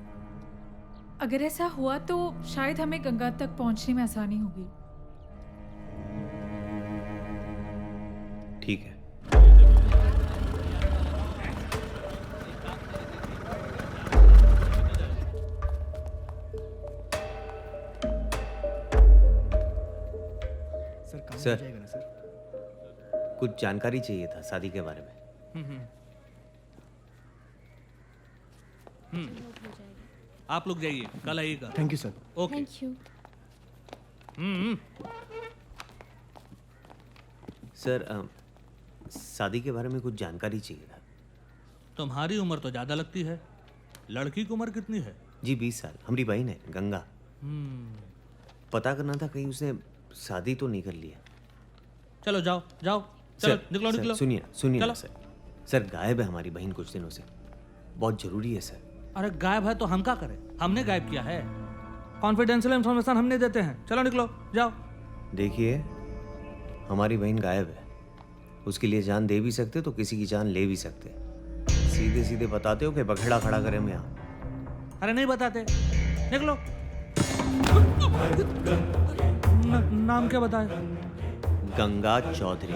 अगर ऐसा हुआ तो शायद हमें गंगा तक पहुंचने में आसानी होगी। ठीक है। सर, कुछ जानकारी चाहिए था शादी के बारे में। आप लोग जाइए, कल आइएगा। Thank you sir. Okay. Thank you. Sir, शादी के बारे में कुछ जानकारी चाहिए था। तुम्हारी उम्र तो ज्यादा लगती है, लड़की की उम्र कितनी है? जी 20 साल। हमारी बहन है गंगा। पता करना था कहीं उसने शादी तो नहीं कर लिया। चलो जाओ जाओ, चलो सर, निकलो सर, निकलो। सुनिए चलो। ना सर। सर, गायब है हमारी बहन कुछ दिनों से, बहुत जरूरी है सर। अरे गायब है तो हम क्या करें? हमने गायब किया है। कॉन्फिडेंशियल इंफॉर्मेशन हमने देते हैं। चलो निकलो जाओ। देखिए, हमारी बहन गायब है। उसके लिए जान दे भी सकते तो किसी की जान ले भी सकते। सीधे सीधे बताते हो कि बखेड़ा खड़ा करें हम यहाँ। अरे नहीं बताते, निकलो। नाम क्या बताए? गंगा चौधरी।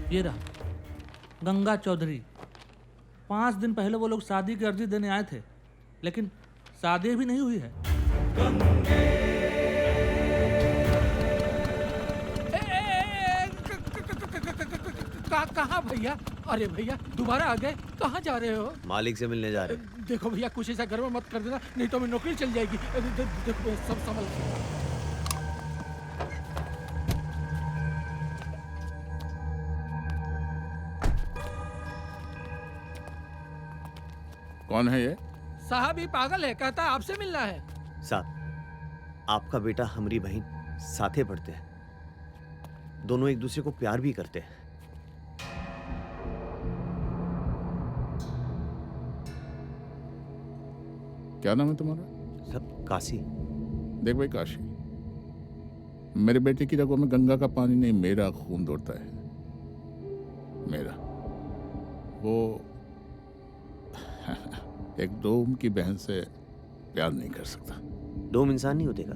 ये रहा गंगा चौधरी। 5 दिन पहले वो लोग शादी की अर्जी देने आए थे, लेकिन शादी भी नहीं हुई है। कहाँ भैया? अरे भैया दोबारा आ गए, कहाँ जा रहे हो? मालिक से मिलने जा रहे हैं। देखो भैया कुछ ऐसा घर में मत कर देना, नहीं तो हमें नौकरी चल जाएगी। देखो सब संभल के। कौन है ये? साहब ही पागल है, कहता है आपसे मिलना है। साहब, आपका बेटा हमारी बहन साथे पढ़ते हैं, दोनों एक दूसरे को प्यार भी करते हैं। क्या नाम है तुम्हारा? सब काशी। देख भाई काशी, मेरे बेटे की रगों में गंगा का पानी नहीं, मेरा खून दौड़ता है। मेरा वो एक डोम की बहन से प्यार नहीं कर सकता। डोम इंसान नहीं होतेगा।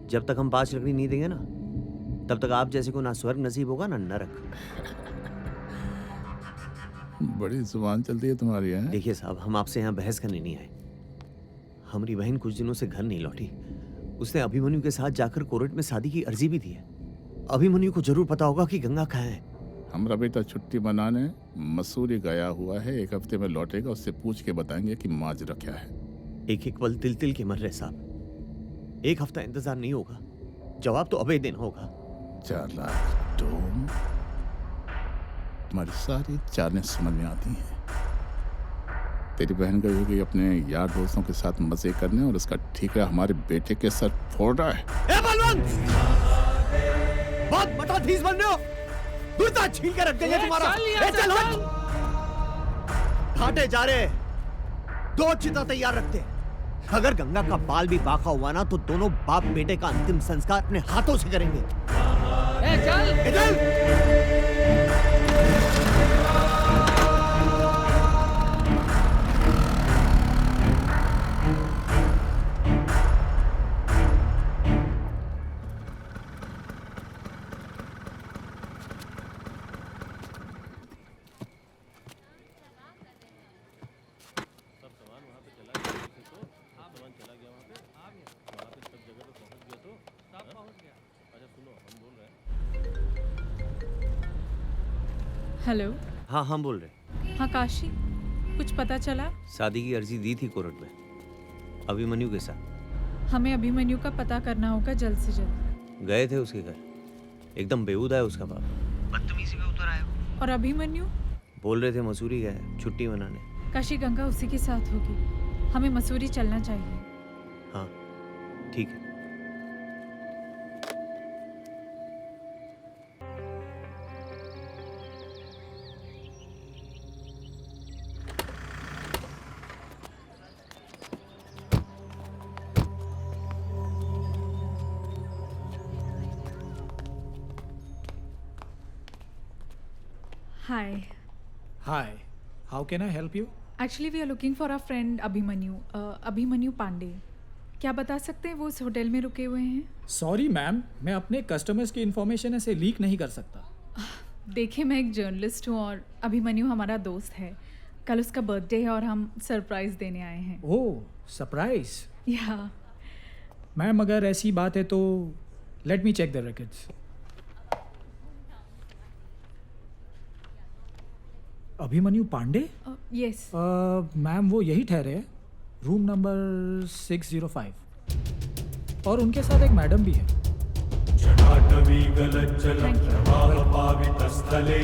जब तक हम 5 लकड़ी नहीं देंगे ना, तब तक आप जैसे को ना स्वर्ग नसीब होगा ना नरक। बड़ी जुबान चलती है तुम्हारी है। देखिए साहब, हम आपसे यहाँ बहस करने नहीं आए। हमारी बहन कुछ दिनों से घर नहीं लौटी। उसने अभिमन्यु के साथ जाकर कोर्ट में शादी की अर्जी भी दी है। अभिमन्यु को जरूर पता होगा कि गंगा कहाँ है। हमारा बेटा छुट्टी मनाने मसूरी गया हुआ है, 1 हफ्ते में लौटेगा। उससे पूछ के बताएंगे कि माजरा क्या है। एक एक पल तिल तिल के मर रहे साहब। 1 हफ्ता इंतजार नहीं होगा, जवाब तो अबे दिन होगा। 4 लाख डोम, तुम्हारी सारी चालें समझ में आती हैं। तेरी बहन गई होगी अपने यार दोस्तों के साथ मजे करने, और उसका ठीकरा हमारे बेटे के सर फोड़ रहा है। ए बलवंत! बहुत बता धीस बन रहे हो। दूसरा छीन के रख देंगे तुम्हारा। चल हट! घाटे जा रहे, 2 चिता तैयार रखते। अगर गंगा का बाल भी बाका हुआ ना, तो दोनों बाप बेटे का अंतिम संस्कार अपने हाथों से करेंगे। चल! हेलो। हाँ हाँ बोल रहे। हाँ काशी, कुछ पता चला? शादी की अर्जी दी थी कोर्ट में, अभिमन्यु के साथ। हमें अभिमन्यु का पता करना होगा जल्द से जल्द। गए थे उसके घर, एकदम बेहुदा है उसका बाप, बदतमीजी में उतर आया वो। और अभिमन्यु? बोल रहे थे मसूरी गए छुट्टी मनाने। काशी गंगा उसी के साथ होगी, हमें मसूरी चलना चाहिए। हाँ ठीक है। Hi. Hi. How can I help you? Actually, we are looking for our friend Abhimanyu, Abhimanyu Pandey. क्या बता सकते हैं वो इस होटल में रुके हुए हैं? सॉरी मैम, मैं अपने कस्टमर्स की इन्फॉर्मेशन ऐसे लीक नहीं कर सकता। देखिए मैं एक जर्नलिस्ट हूँ और अभिमन्यु हमारा दोस्त है। कल उसका बर्थडे है और हम सरप्राइज देने आए हैं। ओह सरप्राइज। या मैम अगर ऐसी बात है तो let me check the records. Abhimanyu Pandey? Yes. Ma'am वो यही ठहरे हैं, रूम नंबर 605 और उनके साथ एक मैडम भी है। जटाटवी गलज्जल प्रवाह पावितस्थले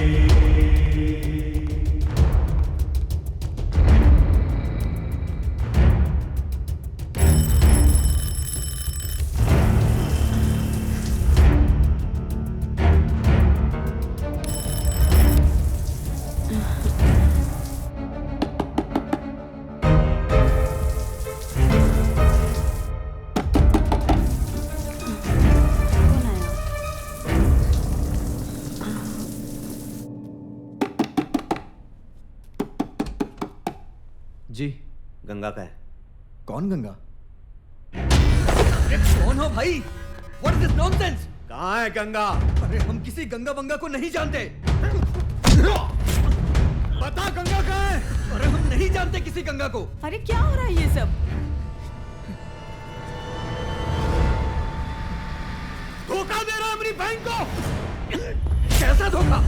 जी गंगा का है। कौन गंगा? कौन हो भाई? What is this nonsense? कहाँ है गंगा? अरे हम किसी गंगा बंगा को नहीं जानते। बता गंगा कहाँ है? अरे हम नहीं जानते किसी गंगा को। अरे क्या हो रहा है ये सब? धोखा दे रहा है अपनी बहन को। कैसा धोखा?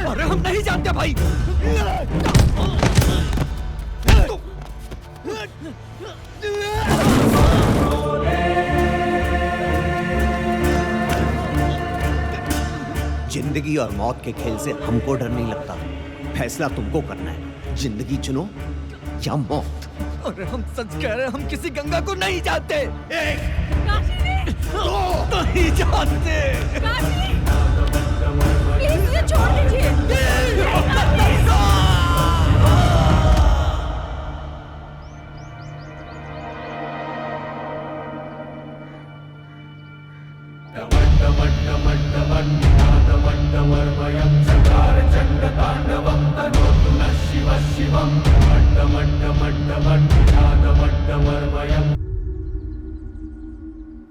अरे हम नहीं जानते भाई। जिंदगी और मौत के खेल से हमको डर नहीं लगता। फैसला तुमको करना है, जिंदगी चुनो या मौत। अरे हम सच कह रहे हैं, हम किसी गंगा को नहीं जानते। नहीं जानते। प्लीज मुझे छोड़ दीजिए।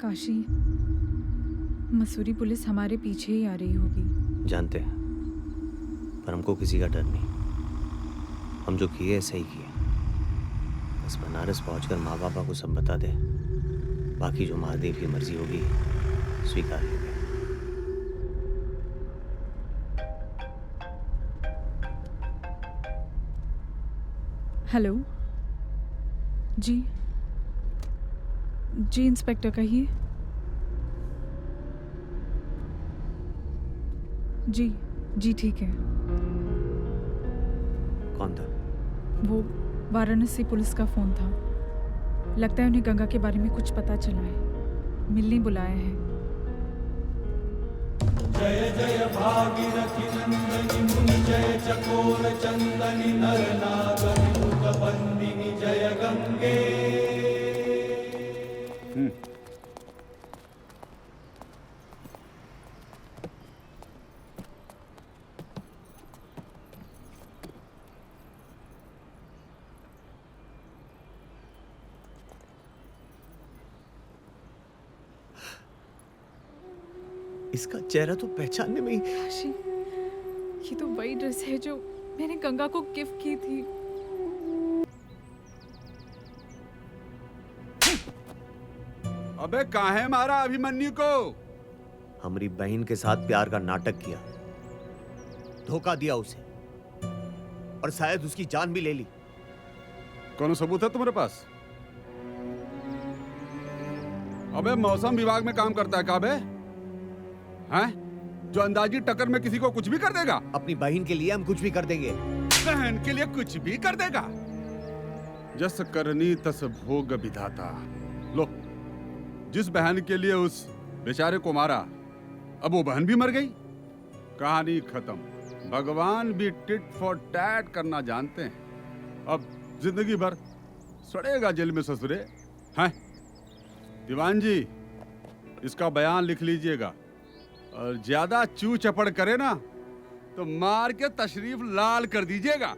काशी, मसूरी पुलिस हमारे पीछे ही आ रही होगी। जानते हैं, पर हमको किसी का डर नहीं। हम जो किए सही किए। बस बनारस पहुंचकर माँ बापा को सब बता दे, बाकी जो महादेव की मर्जी होगी स्वीकार होगी। हेलो जी। जी इंस्पेक्टर कहिए। जी जी ठीक है। कौन था? वो वाराणसी पुलिस का फोन था। लगता है उन्हें गंगा के बारे में कुछ पता चला है, मिलने बुलाया है। जय जय भागीरथी नंदनी मुनि जय चकोर चंदनी नर नाग विमुख बंदिनी जय गंगे। इसका चेहरा तो पहचानने में ही। काशी, ये तो वही ड्रेस है जो मैंने गंगा को गिफ्ट की थी। अबे काहे मारा अभिमन्यु को? हमारी बहन के साथ प्यार का नाटक किया, धोखा दिया उसे, और शायद उसकी जान भी ले ली। कौन सबूत है तुम्हारे पास? अबे मौसम विभाग में काम करता है काबे? हैं? जो अंदाजी टक्कर में किसी को कुछ भी कर देगा? अपनी बहन के लिए हम कुछ भी कर देंगे। बहन के लिए कुछ भी कर देगा? जस करनी तस भोग विधाता। लो, जिस बहन के लिए उस बेचारे को मारा, अब वो बहन भी मर गई, कहानी खत्म। भगवान भी टिट फॉर टैट करना जानते हैं। अब जिंदगी भर सड़ेगा जेल में ससुरे। हैं? दीवान जी, इसका बयान लिख लीजिएगा, और ज्यादा चू चपड़ करे ना तो मार के तशरीफ लाल कर दीजिएगा।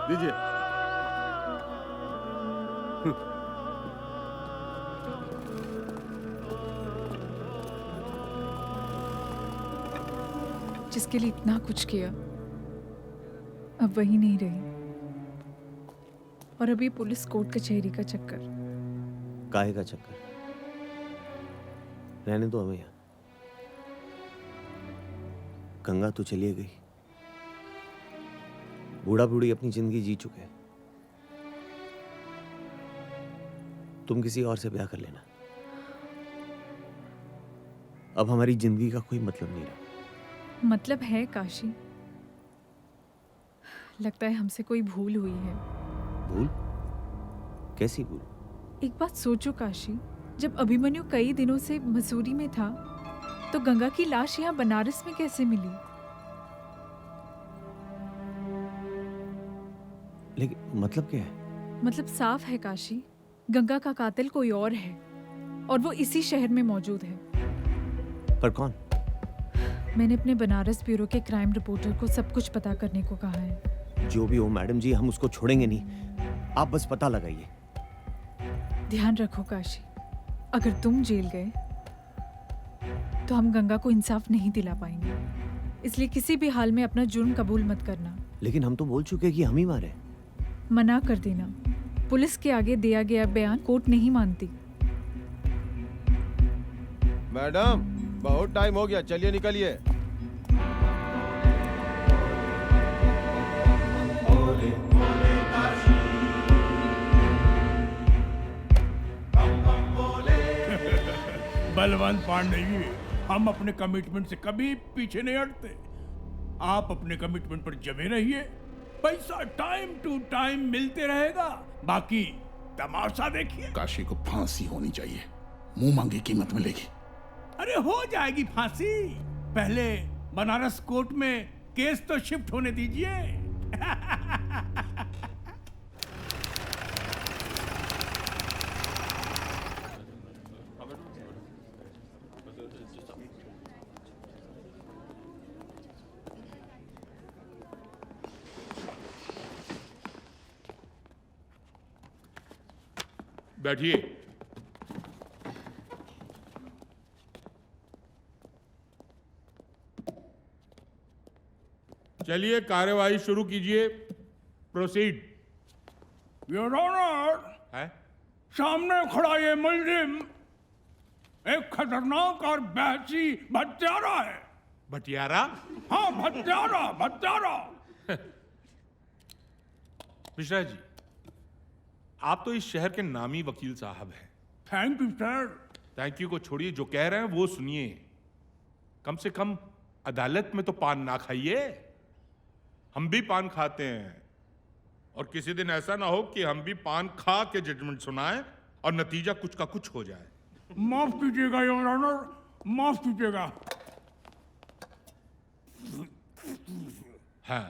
दीजिए। जिसके लिए इतना कुछ किया, अब वही नहीं रही, और अभी पुलिस कोर्ट कचहरी का चक्कर। काहे का चक्कर? रहने दो हमें यहाँ। गंगा तो चली गई, बूढ़ा बूढ़ी अपनी जिंदगी जी चुके हैं। तुम किसी और से ब्याह कर लेना, अब हमारी जिंदगी का कोई मतलब नहीं रहा। मतलब है काशी, लगता है हमसे कोई भूल हुई है। भूल? कैसी भूल? एक बात सोचो काशी, जब अभिमन्यु कई दिनों से मसूरी में था, तो गंगा की लाश यहाँ बनारस में कैसे मिली? लेकिन मतलब क्या है? मतलब साफ है काशी, गंगा का कातिल कोई और है, और वो इसी शहर में मौजूद है। पर कौन? मैंने अपने बनारस ब्यूरो के क्राइम रिपोर्टर को सब कुछ पता करने को कहा है। जो भी हो मैडम जी, हम उसको छोड़ेंगे नहीं, आप बस पता लगाइए। ध्यान रखो काशी, अगर तुम जेल गए तो हम गंगा को इंसाफ नहीं दिला पाएंगे, इसलिए किसी भी हाल में अपना जुर्म कबूल मत करना। लेकिन हम तो बोल चुके कि हम ही मारे। मना कर देना, पुलिस के आगे दिया गया बयान कोर्ट नहीं मानती। मैडम, बहुत टाइम हो गया, चलिए निकलिए। बलवंत पांडे जी, हम अपने कमिटमेंट से कभी पीछे नहीं हटते। आप अपने कमिटमेंट पर जमे रहिए, पैसा टाइम टू टाइम मिलते रहेगा, बाकी तमाशा देखिए। काशी को फांसी होनी चाहिए, मुंह मांगी कीमत मिलेगी। अरे हो जाएगी फांसी, पहले बनारस कोर्ट में केस तो शिफ्ट होने दीजिए। बैठिए। चलिए कार्यवाही शुरू कीजिए। प्रोसीड। योर ऑनर, है? सामने खड़ा ये मुलजिम एक खतरनाक और बहसी भत्यारा है। भटियारा? हाँ, भत्यारा भत्यारा। मिश्रा जी, आप तो इस शहर के नामी वकील साहब हैं। Thank you sir. Thank you को छोड़िए, जो कह रहे हैं वो सुनिए। कम से कम अदालत में तो पान ना खाइए। हम भी पान खाते हैं, और किसी दिन ऐसा ना हो कि हम भी पान खा के जजमेंट सुनाएं और नतीजा कुछ का कुछ हो जाए। माफ कीजिएगा योर ऑनर, माफ कीजिएगा। हाँ,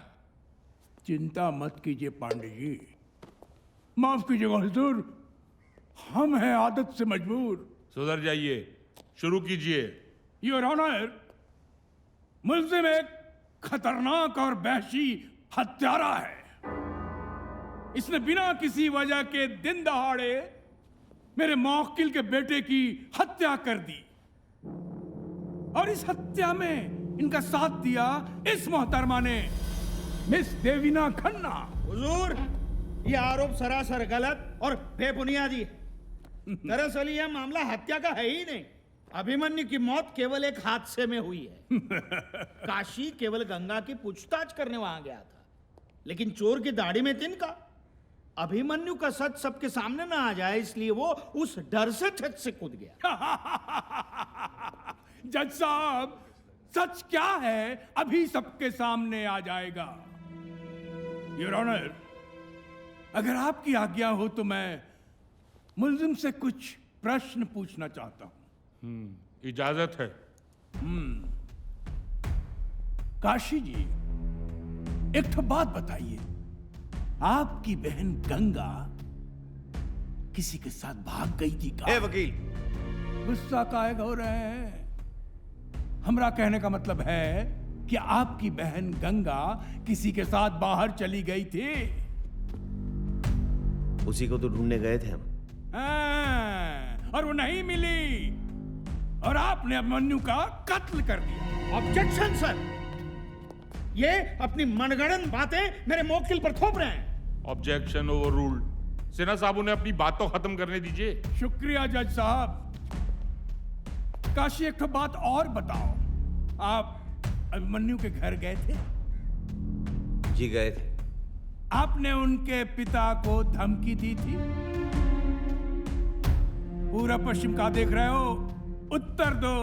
चिंता मत कीजिए पांडे जी, माफ कीजिएगा हुजूर। हम हैं आदत से मजबूर। सुधर जाइए, शुरू कीजिए। योर ऑनर, मुल्जिम एक खतरनाक और वहशी हत्यारा है। इसने बिना किसी वजह के दिन दहाड़े मेरे मौक्किल के बेटे की हत्या कर दी और इस हत्या में इनका साथ दिया इस मोहतरमा ने, मिस देवीना खन्ना। हुजूर, ये आरोप सरासर गलत और बेबुनियादी है। दरअसल यह मामला हत्या का है ही नहीं। अभिमन्यु की मौत केवल एक हादसे में हुई है। काशी केवल गंगा की पूछताछ करने वहां गया था, लेकिन चोर की दाढ़ी में तिनका। अभिमन्यु का सच सबके सामने ना आ जाए, इसलिए वो उस डर से छत से कूद गया। जज साहब, सच क्या है अभी सबके सामने आ जाएगा। योर ऑनर, अगर आपकी आज्ञा हो तो मैं मुल्जिम से कुछ प्रश्न पूछना चाहता हूं। इजाजत है। काशी जी, एक तो बात बताइए, आपकी बहन गंगा किसी के साथ भाग गई थी क्या? वकील, गुस्सा काहे हो रहे हैं? हमरा कहने का मतलब है कि आपकी बहन गंगा किसी के साथ बाहर चली गई थी। उसी को तो ढूंढने गए थे हम। और वो नहीं मिली और आपने अभिमन्यु का कत्ल कर दिया। ऑब्जेक्शन सर, ये अपनी मनगढ़ंत बातें मेरे मौक्किल पर थोप रहे हैं। Objection overruled. सेना साहब, उन्हें अपनी बात तो खत्म करने दीजिए। शुक्रिया जज साहब। काशी, एक तो बात और बताओ, आप अभिमन्यु के घर गए थे? जी गए थे। आपने उनके पिता को धमकी दी थी? पूरब पश्चिम का देख रहे हो? उत्तर दो।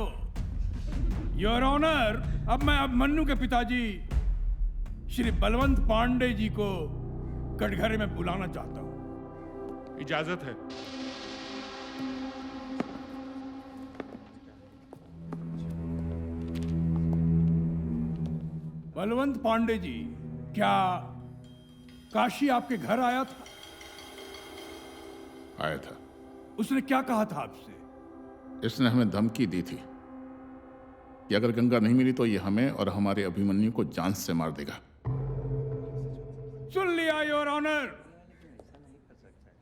योर ऑनर, अब मैं अभिमन्यु के पिताजी श्री बलवंत पांडे जी को कटघरे में बुलाना चाहता हूं। इजाजत है। बलवंत पांडे जी, क्या काशी आपके घर आया था? आया था। उसने क्या कहा था आपसे? इसने हमें धमकी दी थी कि अगर गंगा नहीं मिली तो ये हमें और हमारे अभिमन्यु को जान से मार देगा। सुन लिया योर ऑनर,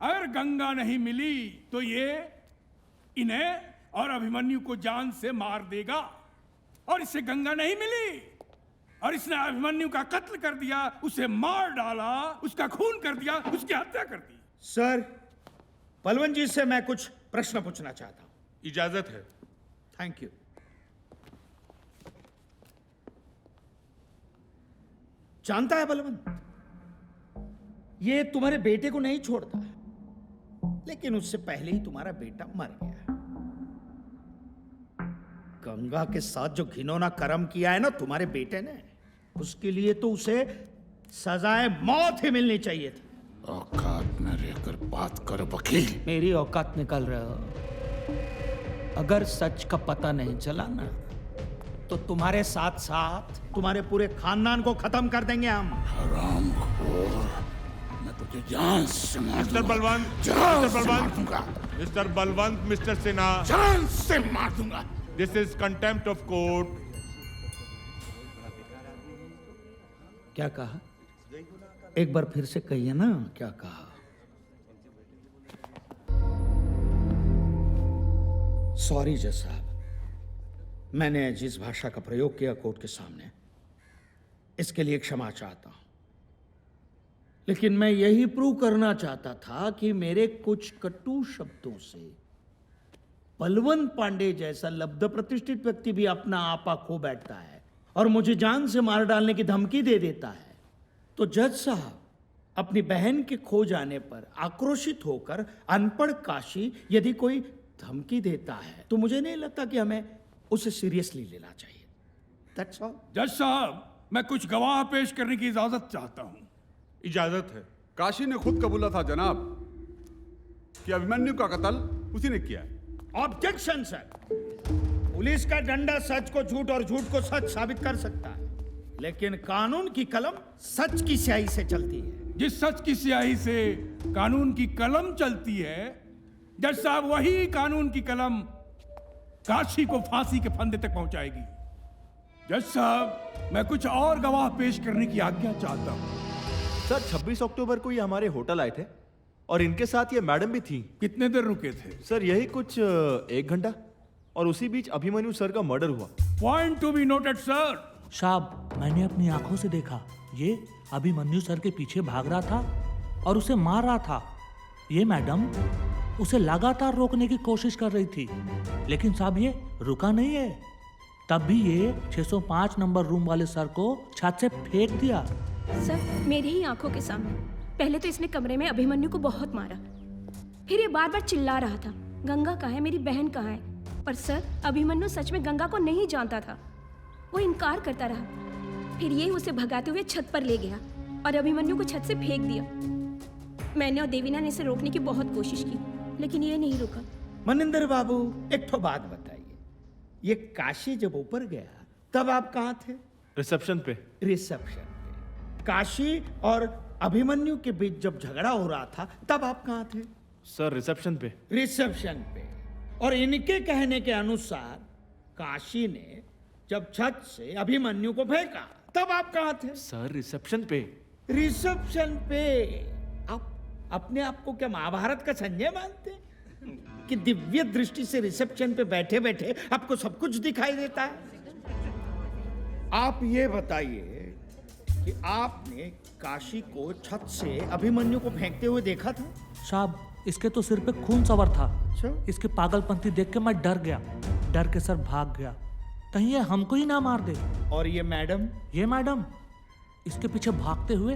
अगर गंगा नहीं मिली तो ये इन्हें और अभिमन्यु को जान से मार देगा, और इससे गंगा नहीं मिली और इसने अभिमन्यु का कत्ल कर दिया, उसे मार डाला, उसका खून कर दिया, उसकी हत्या कर दी। सर, बलवंत जी से मैं कुछ प्रश्न पूछना चाहता हूं। इजाजत है। Thank you. जानता है बलवंत, ये तुम्हारे बेटे को नहीं छोड़ता, लेकिन उससे पहले ही तुम्हारा बेटा मर गया। गंगा के साथ जो घिनौना कर्म किया है ना तुम्हारे बेटे ने, उसके लिए तो उसे सजाए मौत ही मिलनी चाहिए थी। औकात में रहकर बात कर वकील। मेरी औकात निकल रहे हो। अगर सच का पता नहीं चला ना, तो तुम्हारे साथ साथ तुम्हारे पूरे खानदान को खत्म कर देंगे हम। हरामखोर, मैं तुझे जान से मार mister Balwant, mister Balwant, mister Sinha, जान से मार दूंगा। This is contempt of court. क्या कहा? एक बार फिर से कहिए ना, क्या कहा? सॉरी जज साहब, मैंने जिस भाषा का प्रयोग किया कोर्ट के सामने, इसके लिए क्षमा चाहता हूं। लेकिन मैं यही प्रूव करना चाहता था कि मेरे कुछ कटु शब्दों से बलवंत पांडे जैसा लब्ध प्रतिष्ठित व्यक्ति भी अपना आपा खो बैठता है और मुझे जान से मार डालने की धमकी दे देता है। तो जज साहब, अपनी बहन के खो जाने पर आक्रोशित होकर अनपढ़ काशी यदि कोई धमकी देता है तो मुझे नहीं लगता कि हमें उसे सीरियसली लेना चाहिए। That's all. जज साहब, मैं कुछ गवाह पेश करने की इजाजत चाहता हूं। इजाजत है। काशी ने खुद कबूला था जनाब कि अभिमन्यु का कत्ल उसी ने किया है। ऑब्जेक्शन सर, पुलिस का डंडा सच को झूठ और झूठ को सच साबित कर सकता है, लेकिन कानून की कलम सच की स्याही से चलती है। जिस सच की स्याही से कानून की कलम चलती है, जज साहब वही कानून की कलम काशी को फांसी के फंदे तक पहुंचाएगी। जज साहब, मैं कुछ और गवाह पेश करने की आज्ञा चाहता हूं। सर 26 अक्टूबर को ये हमारे होटल आए थे और इनके साथ ये मैडम भी थी। कितने देर रुके थे? सर यही कुछ 1 घंटा, और उसी बीच अभिमन्यु सर का मर्डर हुआ। Point to be noted sir. साहब, मैंने अपनी आंखों से देखा, ये अभिमन्यु सर के पीछे भाग रहा था और उसे मार रहा था। ये मैडम उसे लगातार रोकने की कोशिश कर रही थी, लेकिन साहब ये रुका नहीं है। तब भी ये 605 नंबर रूम वाले सर को छत से फेंक दिया। सर, मेरी ही आंखों के सामने पहले तो इसने कमरे में अभिमन्यु को बहुत मारा, फिर ये बार बार चिल्ला रहा था, गंगा कहाँ है, मेरी बहन कहाँ है। पर सर, अभिमन्यु सच में गंगा को नहीं जानता था। वो इनकार करता रहा। फिर ये उसे भगाते हुए छत पर ले गया और अभिमन्यु को छत से फेंक दिया। मैंने और देवीना ने इसे रोकने की बहुत कोशिश की, लेकिन ये नहीं रुका। मनिंदर बाबू, एक तो बात बताइए, ये काशी जब ऊपर गया तब आप कहाँ थे? रिसेप्शन पे। रिसेप्शन पे। काशी और अभिमन्यु के बीच जब झगड़ा हो रहा था तब आप कहाँ थे? सर रिसेप्शन पे। रिसेप्शन पे। और इनके कहने के अनुसार काशी ने जब छत से अभिमन्यु को फेंका तब आप कहाँ थे? सर रिसेप्शन पे। रिसेप्शन पे। आप अपने आप को क्या महाभारत का संजय मानते हैं कि दिव्य दृष्टि से रिसेप्शन पे बैठे बैठे आपको सब कुछ दिखाई देता है? आप ये बताइए कि आपने काशी को छत से अभिमन्यु को फेंकते हुए देखा था? साहब, इसके तो सिर पे खून सवार था। अच्छा? इसके पागलपंती देख के मैं डर गया, डर के सर भाग गया, कहीं ये हमको ही ना मार दे। और ये मैडम? ये मैडम इसके पीछे भागते हुए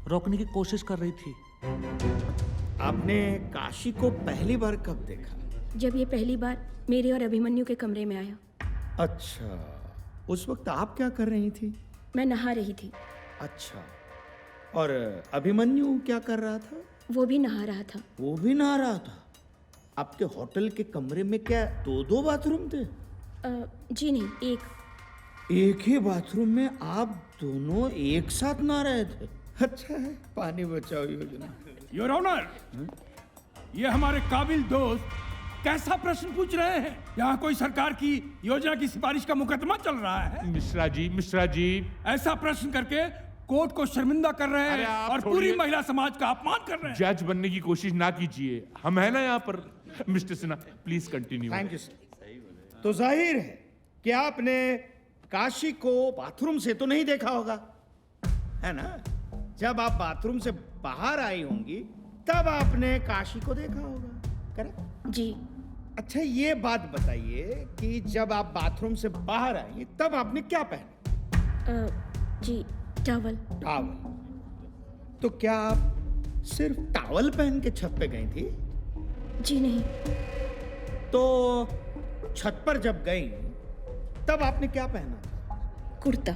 रोकने की कोशिश कर रही थी। आपने काशी को पहली बार कब देखा? जब ये पहली बार मेरे और अभिमन्यु के कमरे में आया। अच्छा, उस वक्त आप क्या कर रही थी? मैं नहा रही थी। अच्छा, और अभिमन्यु क्या कर रहा था? वो भी नहा रहा था। वो भी नहा रहा था? आपके होटल के कमरे में क्या 2-2 बाथरूम थे? जी नहीं, एक ही बाथरूम में आप दोनों एक साथ नहा रहे थे? अच्छा है, पानी बचाओ योजना। योर ऑनर, ये हमारे काबिल दोस्त कैसा प्रश्न पूछ रहे हैं? यहाँ कोई सरकार की योजना की सिफारिश का मुकदमा चल रहा है। मिश्रा जी ऐसा प्रश्न करके कोर्ट को शर्मिंदा कर रहे हैं और पूरी महिला समाज का अपमान कर रहे हैं। जज बनने की कोशिश ना कीजिए, हम है ना यहाँ पर। Mister Sinha, please continue. Thank you sir. तो जाहिर है कि आपने काशी को बाथरूम से तो नहीं देखा होगा, है ना? जब आप बाथरूम से बाहर आई होंगी तब आपने काशी को देखा होगा, करेक्ट? जी। अच्छा, ये बात बताइए कि जब आप बाथरूम से बाहर आई तब आपने क्या पहना? जी, टॉवल। टॉवल। तो क्या आप सिर्फ टॉवल पहन के छत पे गई थी? जी नहीं। तो छत पर जब गई तब आपने क्या पहना था? कुर्ता।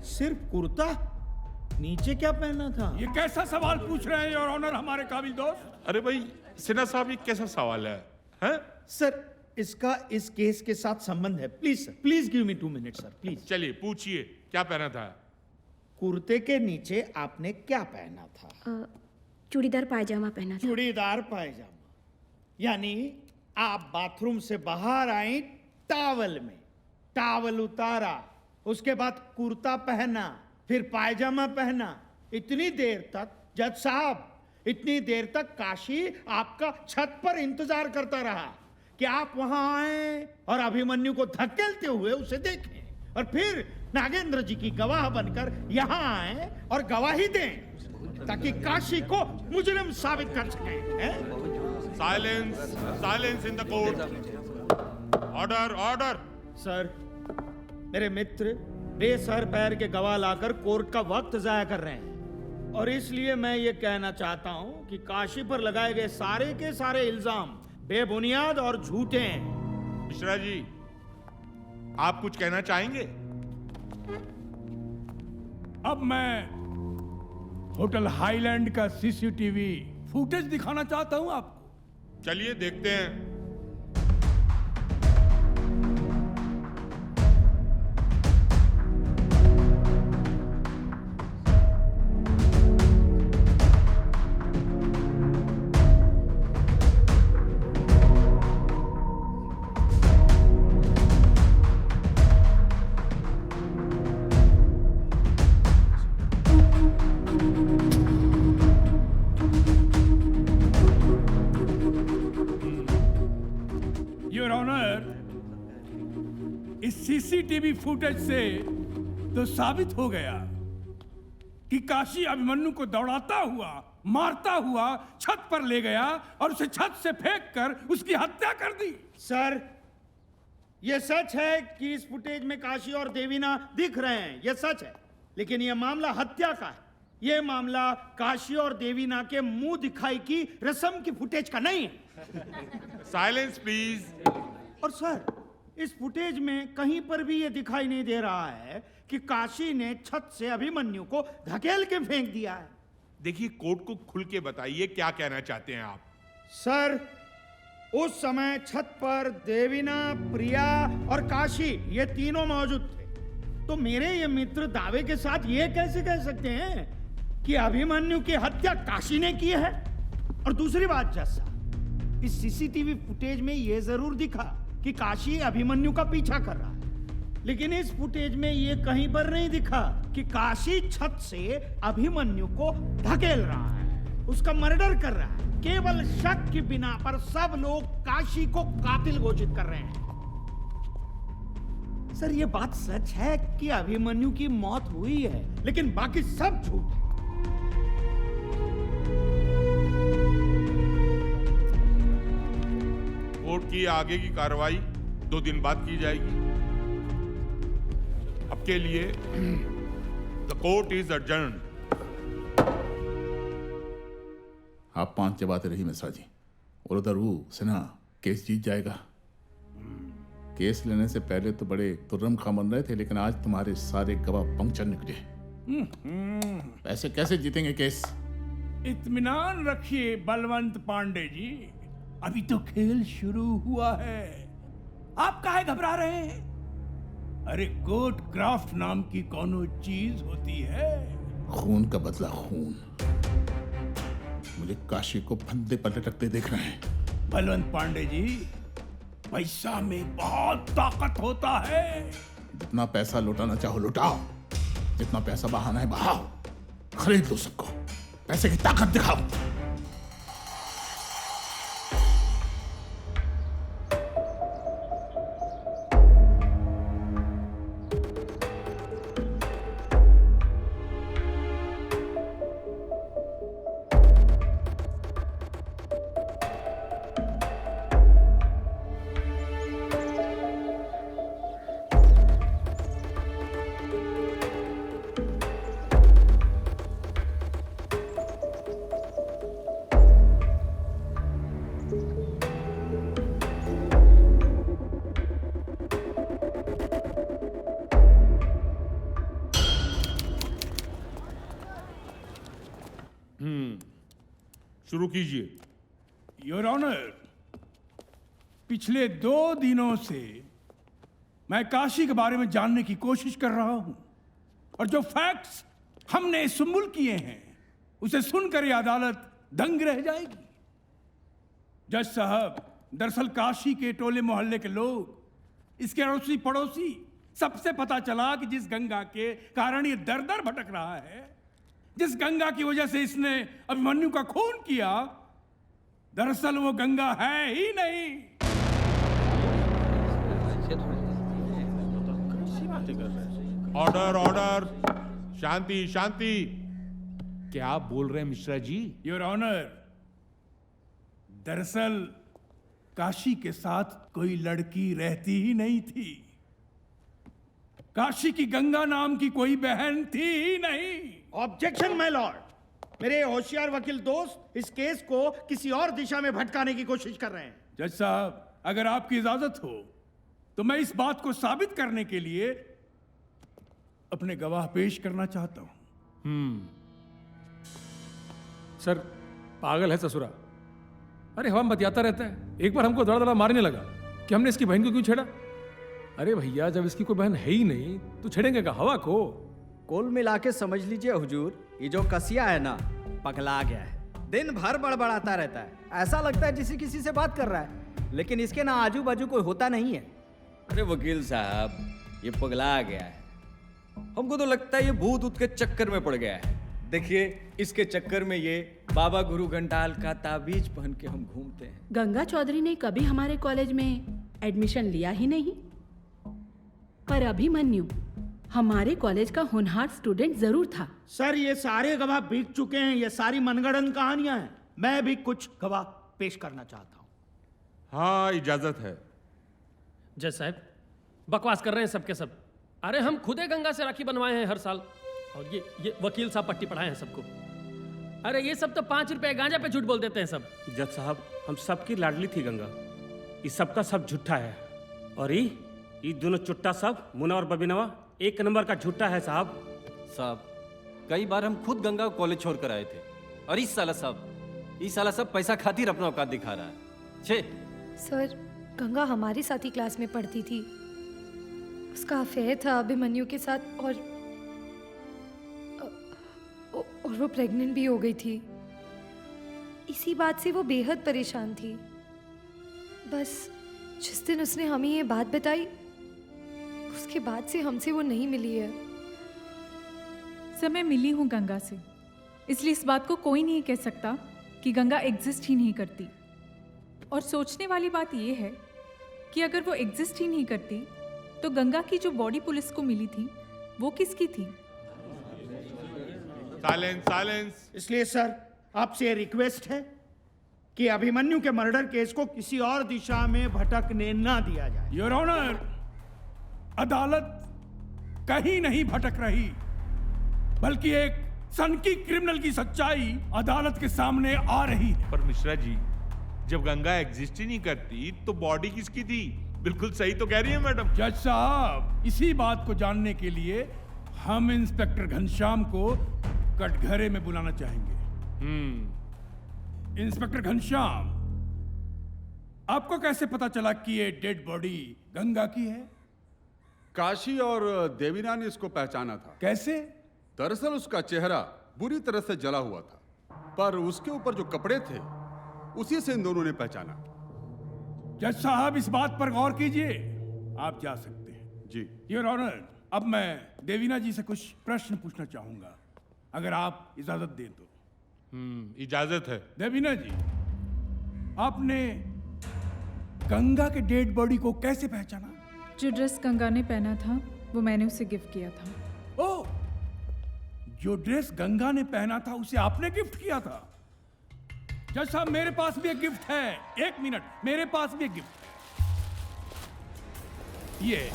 सिर्फ कुर्ता? नीचे क्या पहना था? ये कैसा सवाल पूछ रहे हैं योर ऑनर हमारे काबिल दोस्त? अरे भाई सिन्हा साहब, ये कैसा सवाल है, हैं? सर, इसका इस केस के साथ संबंध है। Please sir, please give me 2 minute sir, please. चलिए पूछिए, क्या पहना था? कुर्ते के नीचे आपने क्या पहना था? चूड़ीदार पायजामा पहना था। चूड़ीदार पायजामा, यानी आप बाथरूम से बाहर आई टॉवल में, टॉवल उतारा, उसके बाद कुर्ता पहना, फिर पायजामा पहना। इतनी देर तक जज साहब, इतनी देर तक काशी आपका छत पर इंतजार करता रहा कि आप वहां आए और अभिमन्यु को धकेलते हुए उसे देखें, और फिर नागेंद्र जी की गवाह बनकर यहां आए और गवाही दें ताकि काशी को मुजरिम साबित कर सकें। Silence, silence in the court. Order, order. Sir, मेरे मित्र बेसर पैर के गवाह लाकर कोर्ट का वक्त जाया कर रहे हैं, और इसलिए मैं ये कहना चाहता हूं कि काशी पर लगाए गए सारे के सारे इल्जाम बेबुनियाद और झूठे हैं। मिश्रा जी, आप कुछ कहना चाहेंगे? अब मैं होटल हाईलैंड का सीसीटीवी फुटेज दिखाना चाहता हूं आपको। चलिए देखते हैं। सीसीटीवी फुटेज से तो साबित हो गया कि काशी अभिमन्यु को दौड़ाता हुआ, मारता हुआ छत पर ले गया और उसे छत से फेंक कर उसकी हत्या कर दी। सर, यह सच है कि इस फुटेज में काशी और देवीना दिख रहे हैं, यह सच है। लेकिन यह मामला हत्या का है। यह मामला काशी और देवीना के मुंह दिखाई की रस्म की फुटेज का नहीं है। Silence please. और सर, इस फुटेज में कहीं पर भी यह दिखाई नहीं दे रहा है कि काशी ने छत से अभिमन्यु को धकेल के फेंक दिया है। देखिए, कोर्ट को खुल के बताइए क्या कहना चाहते हैं आप। सर, उस समय छत पर देवीना, प्रिया और काशी ये तीनों मौजूद थे। तो मेरे ये मित्र दावे के साथ ये कैसे कह सकते हैं कि अभिमन्यु की हत्या काशी ने की है? और दूसरी बात जैसा, इस सीसीटीवी फुटेज में ये जरूर दिखा कि काशी अभिमन्यु का पीछा कर रहा है, लेकिन इस फुटेज में ये कहीं पर नहीं दिखा कि काशी छत से अभिमन्यु को धकेल रहा है, उसका मर्डर कर रहा है। केवल शक की बिना पर सब लोग काशी को कातिल घोषित कर रहे हैं। सर, ये बात सच है कि अभिमन्यु की मौत हुई है, लेकिन बाकी सब झूठ है। कोर्ट की आगे की कार्रवाई 2 दिन बाद की जाएगी। अब के लिए द कोर्ट इज एडजर्न्ड। आप 5 चबाते रही मिश्रा जी, और उधर वो सिन्हा केस जीत जाएगा। केस लेने से पहले तो बड़े तुर्रम खा बन रहे थे, लेकिन आज तुम्हारे सारे गवाह पंक्चर निकले। पैसे कैसे जीतेंगे केस? इत्मीनान रखिए बलवंत पांडे जी, अभी तो खेल शुरू हुआ है। आप काहे घबरा रहे हैं? अरे कोर्ट क्राफ्ट नाम की कोनो चीज होती है। खून का बदला खून। मुझे काशी को फंदे पर लटकते देख रहे हैं। बलवंत पांडे जी, पैसा में बहुत ताकत होता है। जितना पैसा लुटाना चाहो लुटाओ, जितना पैसा बहाना है बहाओ, खरीद लो सबको। पैसे की ताकत दिखाओ। शुरू कीजिए। योर ऑनर, पिछले 2 दिनों से मैं काशी के बारे में जानने की कोशिश कर रहा हूं, और जो फैक्ट्स हमने सुम्बुल किए हैं उसे सुनकर यह अदालत दंग रह जाएगी। जज साहब, दरअसल काशी के टोले मोहल्ले के लोग, इसके अड़ोसी पड़ोसी, सबसे पता चला कि जिस गंगा के कारण ये दर दर भटक रहा है, जिस गंगा की वजह से इसने अभिमन्यु का खून किया, दरअसल वो गंगा है ही नहीं। ऑर्डर ऑर्डर, शांति शांति। क्या बोल रहे हैं मिश्रा जी? योर ऑनर, दरअसल काशी के साथ कोई लड़की रहती ही नहीं थी। काशी की गंगा नाम की कोई बहन थी ही नहीं। ऑब्जेक्शन माय लॉर्ड, मेरे होशियार वकील दोस्त इस केस को किसी और दिशा में भटकाने की कोशिश कर रहे हैं। जज साहब, अगर आपकी इजाजत हो तो मैं इस बात को साबित करने के लिए अपने गवाह पेश करना चाहता हूं। सर, पागल है ससुरा। अरे हवा में बतियाता रहता है, एक बार हमको दड़ा दड़ा मारने लगा कि हमने इसकी बहन को क्यों छेड़ा। अरे भैया, जब इसकी कोई बहन है ही नहीं तो छेड़ेंगे का हवा को? कुल मिला के समझ लीजिए हुजूर, ये जो कसिया है ना, पगला गया है। दिन भर बड़बड़ाता रहता है, ऐसा लगता है जैसे किसी से बात कर रहा है, लेकिन इसके ना आजू बाजू कोई होता नहीं है। अरे वकील साहब, ये पगला गया है। हमको तो लगता है ये भूत ऊत के चक्कर में पड़ गया है। देखिए, इसके चक्कर में ये बाबा गुरु घंटाल का ताबीज पहन के हम घूमते हैं। गंगा चौधरी ने कभी हमारे कॉलेज में एडमिशन लिया ही नहीं। पर अभिमन्यु हमारे कॉलेज का होनहार स्टूडेंट जरूर था। सर ये सारे गवाह बीत चुके हैं, ये सारी मनगढ़ंत कहानियां हैं। मैं भी कुछ गवाह पेश करना चाहता हूँ। हाँ, इजाजत है। जज साहब बकवास कर रहे हैं सबके सब। अरे हम खुदे गंगा से राखी बनवाए हैं हर साल, और ये वकील साहब पट्टी पढ़ाए हैं सबको। अरे ये सब तो 5 रुपए गांजा पे झूठ बोल देते हैं सब। जज साहब हम सबकी लाडली थी गंगा, इस सब का सब झूठा है। और ये दोनों चुट्टा सब मुना और बबीनवा 1 नंबर का झूठा है साहब। साहब कई बार हम खुद गंगा को कॉलेज छोड़ कर आए थे, और इस साला सब पैसा खातिर अपना औकात दिखा रहा है। छे सर, गंगा हमारे साथ ही क्लास में पढ़ती थी। उसका अफेयर था अभिमन्यु के साथ, और वो प्रेग्नेंट भी हो गई थी। इसी बात से वो बेहद परेशान थी। बस जिस दिन उसने हमें ये बात बताई, उसके बाद से हमसे वो नहीं मिली है। सर मैं मिली हूँ गंगा से, इसलिए इस बात को कोई नहीं कह सकता कि गंगा एग्जिस्ट ही नहीं करती। और सोचने वाली बात यह है कि अगर वो एग्जिस्ट ही नहीं करती तो गंगा की जो बॉडी पुलिस को मिली थी वो किसकी थी? साइलेंस। इसलिए सर आपसे रिक्वेस्ट है कि अभिमन्यु के मर्डर केस को किसी और दिशा में भटकने ना दिया जाए। योर ऑनर, अदालत कहीं नहीं भटक रही, बल्कि एक सनकी क्रिमिनल की सच्चाई अदालत के सामने आ रही है। पर मिश्रा जी, जब गंगा एग्जिस्ट ही नहीं करती तो बॉडी किसकी थी? बिल्कुल सही तो कह रही है मैडम। जज साहब, इसी बात को जानने के लिए हम इंस्पेक्टर घनश्याम को कटघरे में बुलाना चाहेंगे। इंस्पेक्टर घनश्याम, आपको कैसे पता चला कि ये डेड बॉडी गंगा की है? काशी और देवीना ने इसको पहचाना था। कैसे? दरअसल उसका चेहरा बुरी तरह से जला हुआ था, पर उसके ऊपर जो कपड़े थे उसी से इन दोनों ने पहचाना। जज साहब, इस बात पर गौर कीजिए। आप जा सकते हैं। जी। योर ऑनर, अब मैं देवीना जी से कुछ प्रश्न पूछना चाहूंगा, अगर आप इजाजत दें तो। इजाजत है। देवीना जी, आपने गंगा के डेड बॉडी को कैसे पहचाना? जो ड्रेस गंगा ने पहना था वो मैंने उसे गिफ्ट किया था। ओह, जो ड्रेस गंगा ने पहना था उसे आपने गिफ्ट किया था? जज साहब, मेरे पास भी एक गिफ्ट है। 1 मिनट, मेरे पास भी एक गिफ्ट। ये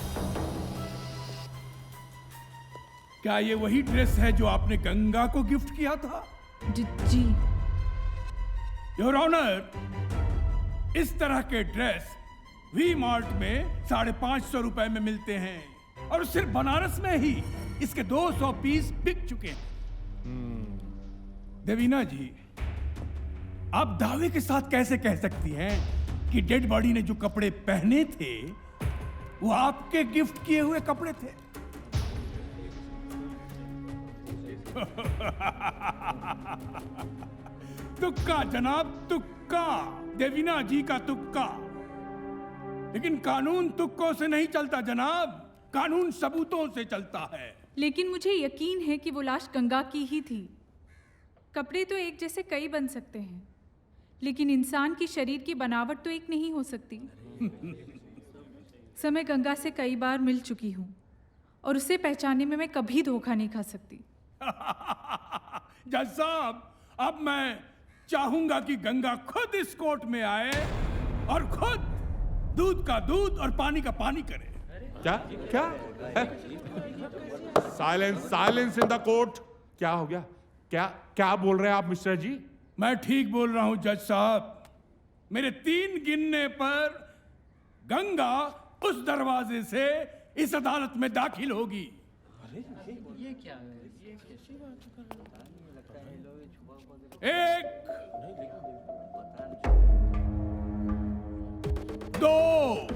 क्या ये वही ड्रेस है जो आपने गंगा को गिफ्ट किया था? जी। योर ऑनर, इस तरह के ड्रेस वी मार्ट में 550 रुपए में मिलते हैं, और सिर्फ बनारस में ही इसके 200 पीस बिक चुके हैं। देवीना जी, आप दावे के साथ कैसे कह सकती हैं कि डेड बॉडी ने जो कपड़े पहने थे वो आपके गिफ्ट किए हुए कपड़े थे? तुक्का जनाब, तुक्का। देवीना जी का तुक्का। लेकिन कानून तुक्कों से नहीं चलता जनाब, कानून सबूतों से चलता है। लेकिन मुझे यकीन है कि वो लाश गंगा की ही थी। कपड़े तो एक जैसे कई बन सकते हैं, लेकिन इंसान की शरीर की बनावट तो एक नहीं हो सकती। समय गंगा से कई बार मिल चुकी हूँ, और उसे पहचानने में मैं कभी धोखा नहीं खा सकती। जज साहब, अब मैं चाहूंगा कि गंगा खुद इस कोर्ट में आए और खुद दूध का दूध और पानी का पानी करे। क्या? Silence in the court. क्या हो गया? क्या बोल रहे हैं आप मिश्रा जी? मैं ठीक बोल रहा हूं जज साहब। मेरे 3 गिनने पर गंगा उस दरवाजे से इस अदालत में दाखिल होगी। ये क्या है? 1 2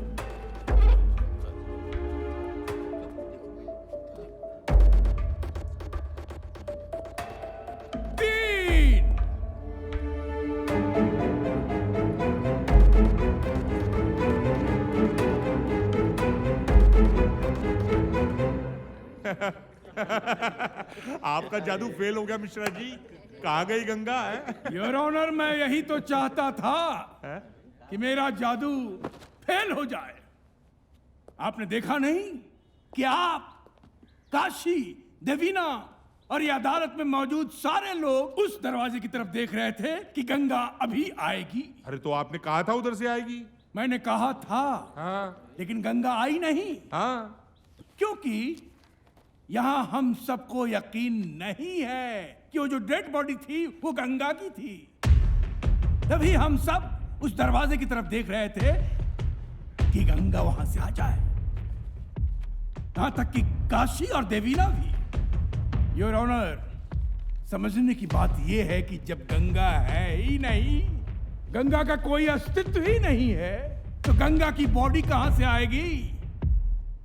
3 आपका जादू फेल हो गया मिश्रा जी। कहाँ गई गंगा है? योर ऑनर, मैं यही तो चाहता था कि मेरा जादू फेल हो जाए। आपने देखा नहीं कि आप, काशी, देवीना और ये अदालत में मौजूद सारे लोग उस दरवाजे की तरफ देख रहे थे कि गंगा अभी आएगी। अरे तो आपने कहा था उधर से आएगी। मैंने कहा था, हाँ। लेकिन गंगा आई नहीं। हाँ। क्योंकि यहां हम सबको यकीन नहीं है कि वो जो डेड बॉडी थी वो गंगा की थी। तभी हम सब उस दरवाजे की तरफ देख रहे थे कि गंगा वहां से आ जाए। यहां तक कि काशी और देवीना भी। योर ऑनर, समझने की बात यह है कि जब गंगा है ही नहीं, गंगा का कोई अस्तित्व ही नहीं है, तो गंगा की बॉडी कहां से आएगी?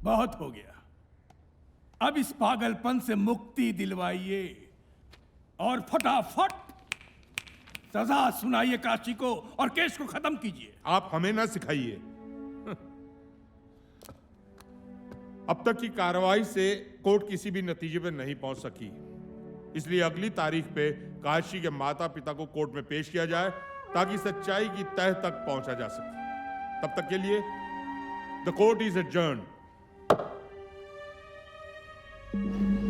बहुत हो गया, अब इस पागलपन से मुक्ति दिलवाइए और फटाफट सजा सुनाइए काशी को और केस को खत्म कीजिए। आप हमें ना सिखाइए। अब तक की कार्रवाई से कोर्ट किसी भी नतीजे पर नहीं पहुंच सकी, इसलिए अगली तारीख पे काशी के माता पिता को कोर्ट में पेश किया जाए ताकि सच्चाई की तह तक पहुंचा जा सके। तब तक के लिए the court is adjourned.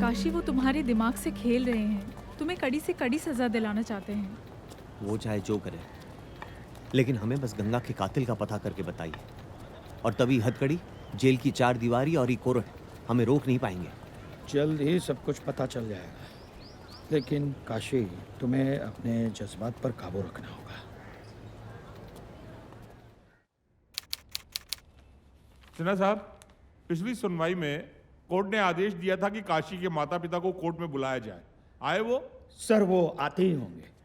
Kashi, वो तुम्हारे दिमाग से खेल रहे हैं, तुम्हें कड़ी से कड़ी सजा दिलाना चाहते हैं। वो चाहे जो करे, लेकिन हमें बस गंगा के कातिल का पता करके बताइए, और तभी हथकड़ी, जेल की 4 दीवारी और ये कोर्ट हमें रोक नहीं पाएंगे। जल्द ही सब कुछ पता चल जाएगा, लेकिन काशी, तुम्हें अपने जज्बात पर काबू रखना होगा। सिन्हा साहब, पिछली सुनवाई में कोर्ट ने आदेश दिया था कि काशी के माता पिता को कोर्ट में बुलाया जाए। आए वो? सर, वो आते ही होंगे।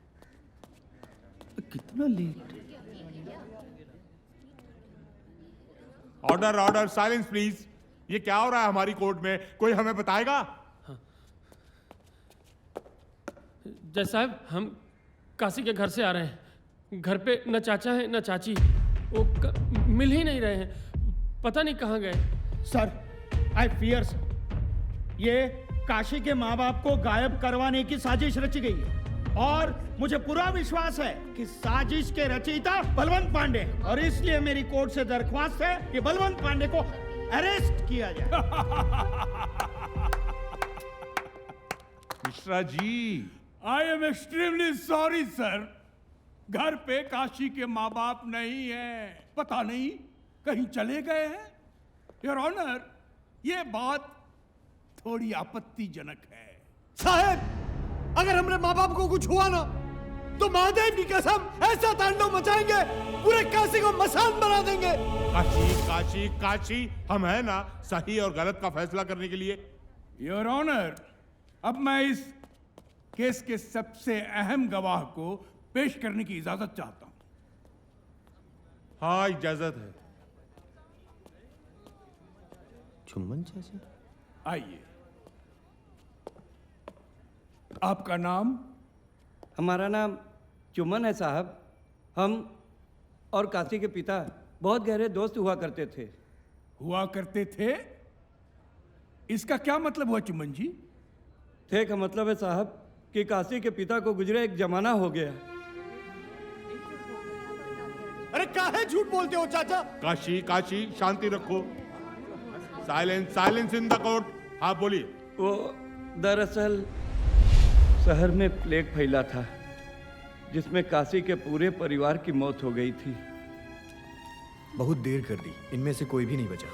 कितना late? Order, order, silence please. ये क्या हो रहा है हमारी कोर्ट में? कोई हमें बताएगा? जज साहब, हम काशी के घर से आ रहे हैं। घर पे न चाचा है न चाची, वो मिल ही नहीं रहे हैं, पता नहीं कहाँ गए। सर, आई फियर ये काशी के माँ बाप को गायब करवाने की साजिश रची गई है, और मुझे पूरा विश्वास है कि साजिश के रचयिता बलवंत पांडे हैं, और इसलिए मेरी कोर्ट से दरख्वास्त है कि बलवंत पांडे को अरेस्ट किया जाए। Mishra ji, I am extremely sorry sir. घर पे काशी के माँ बाप नहीं है, पता नहीं कहीं चले गए हैं। योर ऑनर, ये बात थोड़ी आपत्तिजनक है। साहब, अगर हमारे माँ बाप को कुछ हुआ ना, तो महादेव की कसम ऐसा तांडव मचाएंगे, पूरे काशी को मसान बना देंगे। काशी, काशी, काशी, हम है ना सही और गलत का फैसला करने के लिए। योर ऑनर, अब मैं इस केस के सबसे अहम गवाह को पेश करने की इजाजत चाहता हूं। हाँ, इजाजत है। चुम्बन जैसे? आइए। आपका नाम? हमारा नाम चुमन है साहब। हम और काशी के पिता बहुत गहरे दोस्त हुआ करते थे। हुआ करते थे? इसका क्या मतलब हुआ चुमन जी? थे का मतलब है साहब कि काशी के पिता को गुजरे एक जमाना हो गया। अरे काहे झूठ बोलते हो चाचा? काशी, काशी, शांति रखो। Silence, silence in the court. हाँ, बोलिए। वो दरअसल शहर में प्लेग फैला था, जिसमें काशी के पूरे परिवार की मौत हो गई थी। बहुत देर कर दी, इनमें से कोई भी नहीं बचा।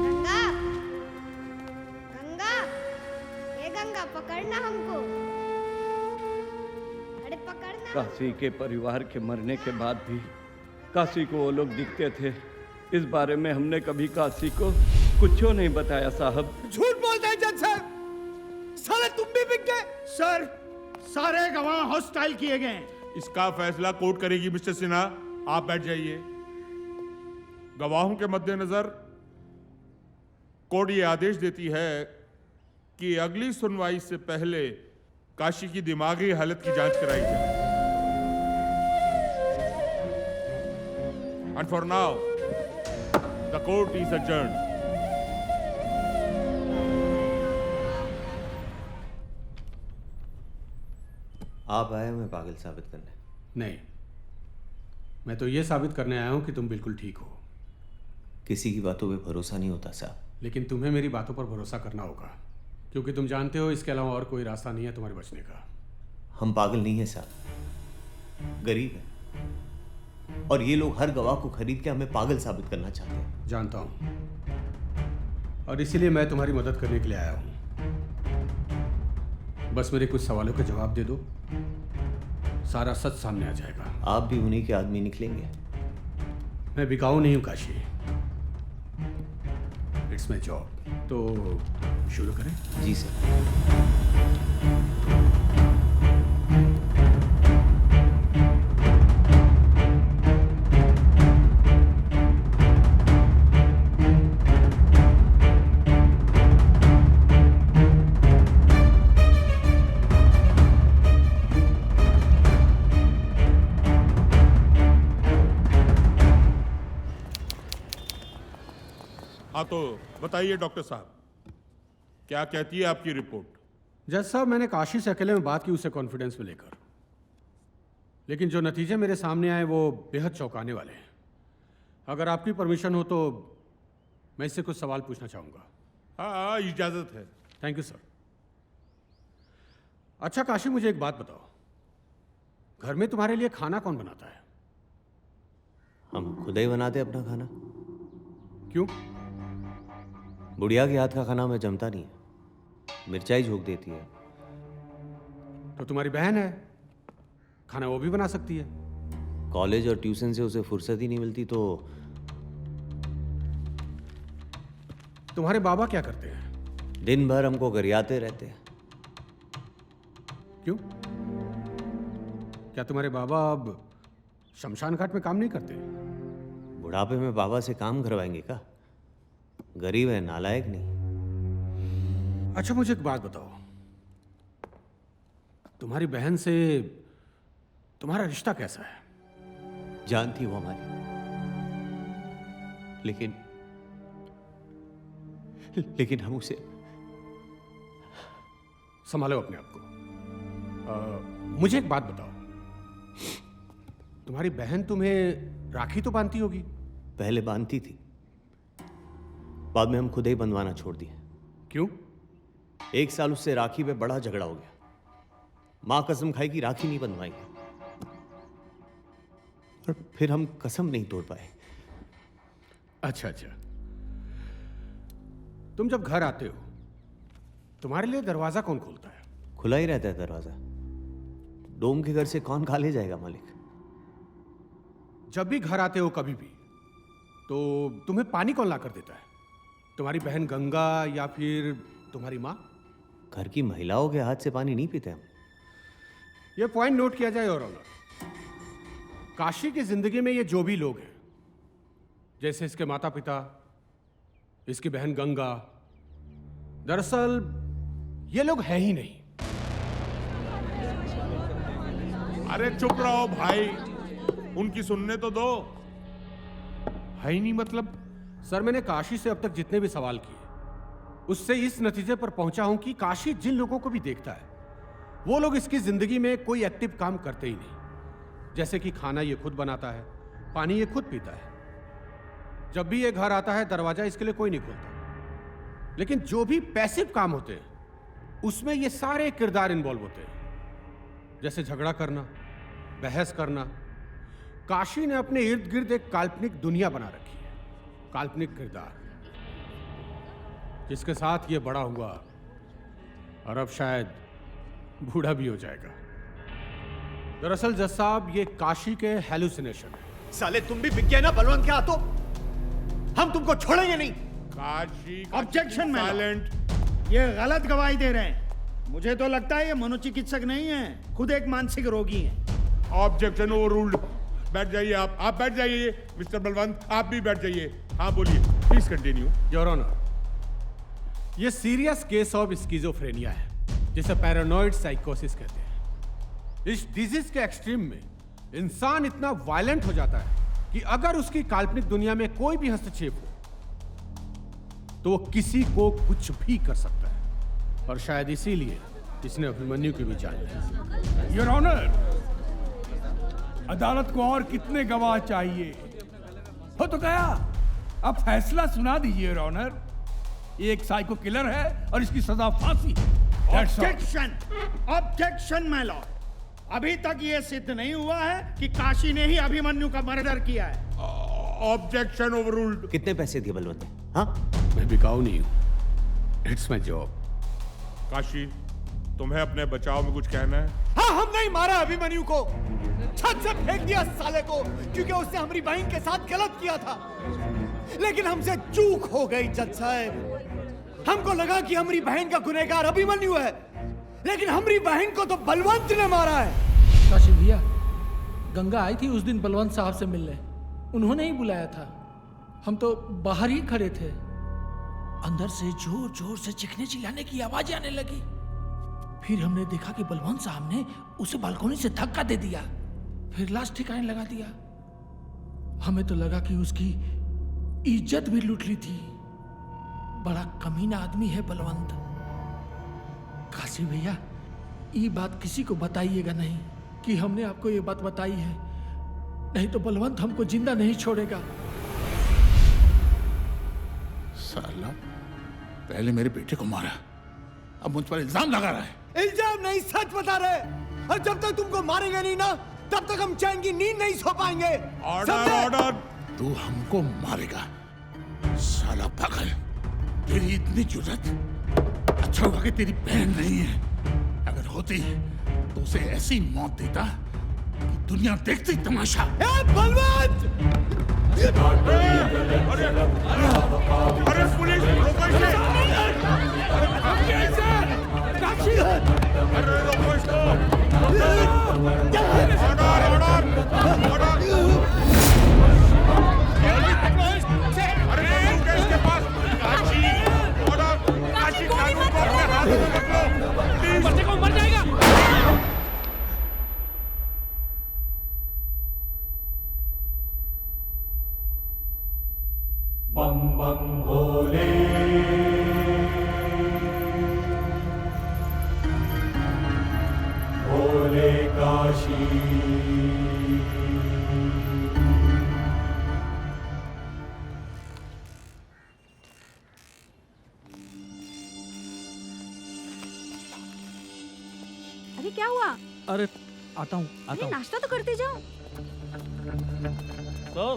गंगा, गंगा, ये गंगा पकड़ना हमको। अरे पकड़ना। काशी के परिवार के मरने के बाद भी काशी को वो लोग दिखते थे। इस बारे में हमने कभी काशी को कुछ नहीं बताया साहब। झूठ बोलते हैं जज साहब, साले तुम भी बिक गए। सर, सारे गवाह हॉस्टाइल किए गए। इसका फैसला कोर्ट करेगी मिस्टर सिन्हा, आप बैठ जाइए। गवाहों के मद्देनजर कोर्ट ये आदेश देती है कि अगली सुनवाई से पहले काशी की दिमागी हालत की जांच कराई जाए। And for now, the court is adjourned. आप आए मैं पागल साबित करने? नहीं, मैं तो ये साबित करने आया हूं कि तुम बिल्कुल ठीक हो। किसी की बातों पे भरोसा नहीं होता साहब। लेकिन तुम्हें मेरी बातों पर भरोसा करना होगा, क्योंकि तुम जानते हो इसके अलावा और कोई रास्ता नहीं है तुम्हारे बचने का। हम पागल नहीं है साहब, गरीब है, और ये लोग हर गवाह को खरीद के हमें पागल साबित करना चाहते हैं। जानता हूं, और इसीलिए मैं तुम्हारी मदद करने के लिए आया हूं। बस मेरे कुछ सवालों का जवाब दे दो, सारा सच सामने आ जाएगा। आप भी उन्हीं के आदमी निकलेंगे? मैं बिकाऊ नहीं हूं काशी, इट्स माई जॉब। तो शुरू करें? जी सर। हाँ तो बताइए डॉक्टर साहब, क्या कहती है आपकी रिपोर्ट? जज साहब, मैंने काशी से अकेले में बात की उसे कॉन्फिडेंस में लेकर, लेकिन जो नतीजे मेरे सामने आए वो बेहद चौंकाने वाले हैं। अगर आपकी परमिशन हो तो मैं इससे कुछ सवाल पूछना चाहूँगा। हाँ, इजाज़त है। Thank you sir. अच्छा काशी, मुझे एक बात बताओ, घर में तुम्हारे लिए खाना कौन बनाता है? हम खुद ही बनाते अपना खाना। क्यों? बुढ़िया के हाथ का खाना हमें जमता नहीं है, मिर्चाई झोंक देती है। तो तुम्हारी बहन है, खाना वो भी बना सकती है। कॉलेज और ट्यूशन से उसे फुर्सत ही नहीं मिलती। तो तुम्हारे बाबा क्या करते हैं? दिन भर हमको गरियाते रहते हैं। क्यों? क्या तुम्हारे बाबा अब शमशान घाट में काम नहीं करते? बुढ़ापे में बाबा से काम करवाएंगे का? गरीब है, नालायक नहीं। अच्छा मुझे एक बात बताओ, तुम्हारी बहन से तुम्हारा रिश्ता कैसा है? जानती हो हमारी, लेकिन हम उसे। संभालो अपने आप को। मुझे एक बात बताओ, तुम्हारी बहन तुम्हें राखी तो बांधती होगी? पहले बांधती थी, बाद में हम खुद ही बंधवाना छोड़ दिए। क्यों? 1 साल उससे राखी पे बड़ा झगड़ा हो गया। मां कसम खाई कि राखी नहीं बंधवाएंगे, और फिर हम कसम नहीं तोड़ पाए। अच्छा, तुम जब घर आते हो तुम्हारे लिए दरवाजा कौन खोलता है? खुला ही रहता है दरवाजा। डोम के घर से कौन खा ले जाएगा मालिक? जब भी घर आते हो कभी भी, तो तुम्हें पानी कौन ला कर देता है? तुम्हारी बहन गंगा या फिर तुम्हारी माँ? घर की महिलाओं के हाथ से पानी नहीं पीते हम। यह पॉइंट नोट किया जाए। और काशी की जिंदगी में ये जो भी लोग हैं, जैसे इसके माता पिता, इसकी बहन गंगा, दरअसल ये लोग हैं ही नहीं। अरे चुप रहो भाई, उनकी सुनने तो दो। है ही नहीं मतलब? सर, मैंने काशी से अब तक जितने भी सवाल किए उससे इस नतीजे पर पहुंचा हूं कि काशी जिन लोगों को भी देखता है वो लोग इसकी जिंदगी में कोई एक्टिव काम करते ही नहीं। जैसे कि खाना ये खुद बनाता है, पानी ये खुद पीता है, जब भी ये घर आता है दरवाजा इसके लिए कोई नहीं खोलता। लेकिन जो भी पैसिव काम होते हैं उसमें ये सारे किरदार इन्वॉल्व होते हैं, जैसे झगड़ा करना, बहस करना। काशी ने अपने इर्द गिर्द एक काल्पनिक दुनिया बना रखी है, काल्पनिक किरदार, जिसके साथ ये बड़ा हुआ और अब शायद बूढ़ा भी हो जाएगा। दरअसल जज साहब, ये काशी के हेलुसिनेशन है। साले तुम भी बिक गए ना बलवंत के हाथों, हम तुमको छोड़ेंगे नहीं। काशी ऑब्जेक्शन में ये गलत गवाही दे रहे हैं। मुझे तो लगता है ये मनोचिकित्सक नहीं है, खुद एक मानसिक रोगी है। Objection overruled. बैठ जाइए आप बैठ जाइए। मिस्टर बलवंत, आप भी बैठ जाइए। हाँ बोलिए, प्लीज कंटिन्यू। योर ऑनर, ये सीरियस केस ऑफ स्किज़ोफ्रेनिया है, जिसे पैरानॉइड साइकोसिस कहते हैं। इस डिजीज के एक्सट्रीम में इंसान इतना वायलेंट हो जाता है कि अगर उसकी काल्पनिक दुनिया में कोई भी हस्तक्षेप हो तो वो किसी को कुछ भी कर सकता है। और शायद इसीलिए इसने अभिमन्यु की भी जान ली। योर ऑनर, अदालत को और कितने गवाह चाहिए? हो तो गया, अब फैसला सुना दीजिए योर ऑनर। ये एक साइको किलर है और इसकी सजा फांसी है। Objection, objection my Lord. अभी तक ये सिद्ध नहीं हुआ है कि काशी ने ही अभिमन्यु का मर्डर किया है। Objection overruled. कितने पैसे दिए बलवंत ने? हाँ, मैं बिकाऊ नहीं हूँ, इट्स माय जॉब। काशी, तुम्हें अपने बचाव में कुछ कहना है? हाँ, हम नहीं मारा अभिमन्यु को, छत से फेंक दिया साले को, क्योंकि उसने हमारी बहन के साथ गलत किया था। लेकिन हमसे चूक हो गई जज साहब। हमको लगा कि हमारी बहन का गुनहगार अभिमन्यु है, लेकिन हमारी बहन को तो बलवंत ने मारा है। काशी भैया, गंगा आई थी उस दिन बलवंत साहब से मिलने, उन्होंने ही बुलाया था। हम तो बाहर ही खड़े थे, अंदर से जोर जोर से चीखने चिल्लाने की आवाज आने लगी। फिर हमने देखा कि बलवंत साहब ने उसे बालकोनी से धक्का दे दिया, फिर लाश ठिकाने लगा दिया। हमें तो लगा कि उसकी इज्जत भी लूट ली थी। बड़ा कमीना आदमी है बलवंत। काशी भैया, ये बात किसी को बताइएगा नहीं कि हमने आपको ये बात बताई है, नहीं तो बलवंत हमको जिंदा नहीं छोड़ेगा। साला, पहले मेरे बेटे को मारा, अब मुझ पर इल्जाम लगा रहा है। इल्जाम नहीं, सच बता रहे। और जब तक तुमको मारेंगे नहीं ना, तब तक हम चैन की नींद नहीं सो पाएंगे। Order, order. तू हमको मारेगा साला पागल। तेरी इतनी जुर्रत, अच्छा होगा कि तेरी बहन नहीं है। अगर होती तो उसे ऐसी मौत देता कि दुनिया देखती तमाशा। बलवंत! अरे पुलिस, रोको इसे! अरे रोको इसको! Order, order, order! अरे बंदूक है इसके पास। काशी, ऑर्डर! काशी, कानून को अपने हाथ में रख लो, प्लीज। बच्चे को मर जाएगा। बम बम भोले, भोले काशी। अरे क्या हुआ? अरे आता हूँ अरे नाश्ता तो करते जाओ। तो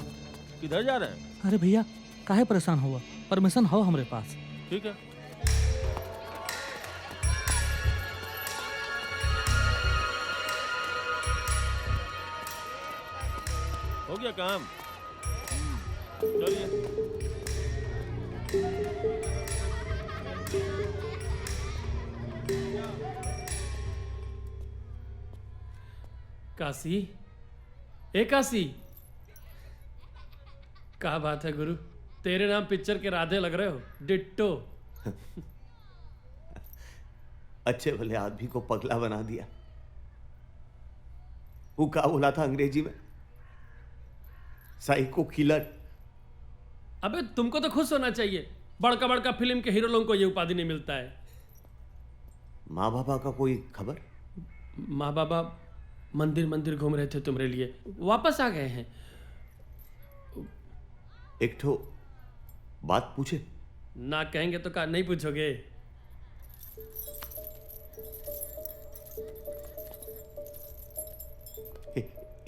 किधर जा रहे हैं? अरे भैया, काहे परेशान हुआ? परमिशन हो हमारे पास। ठीक है। हो गया काम। चलिए। काशी, ए काशी, क्या बात है गुरु, तेरे नाम पिक्चर के राधे लग रहे हो, डिट्टो। अच्छे भले आदमी को पगला बना दिया। वो क्या बोला था अंग्रेजी में? Psycho killer. अबे तुमको तो खुश होना चाहिए, बड़का बड़का फिल्म के हीरो लोगों को ये उपाधि नहीं मिलता है। माँ बाबा का कोई खबर? माँ बाबा मंदिर मंदिर घूम रहे थे तुम्हारे लिए, वापस आ गए हैं। एक ठो बात पूछे? ना कहेंगे तो क्या नहीं पूछोगे?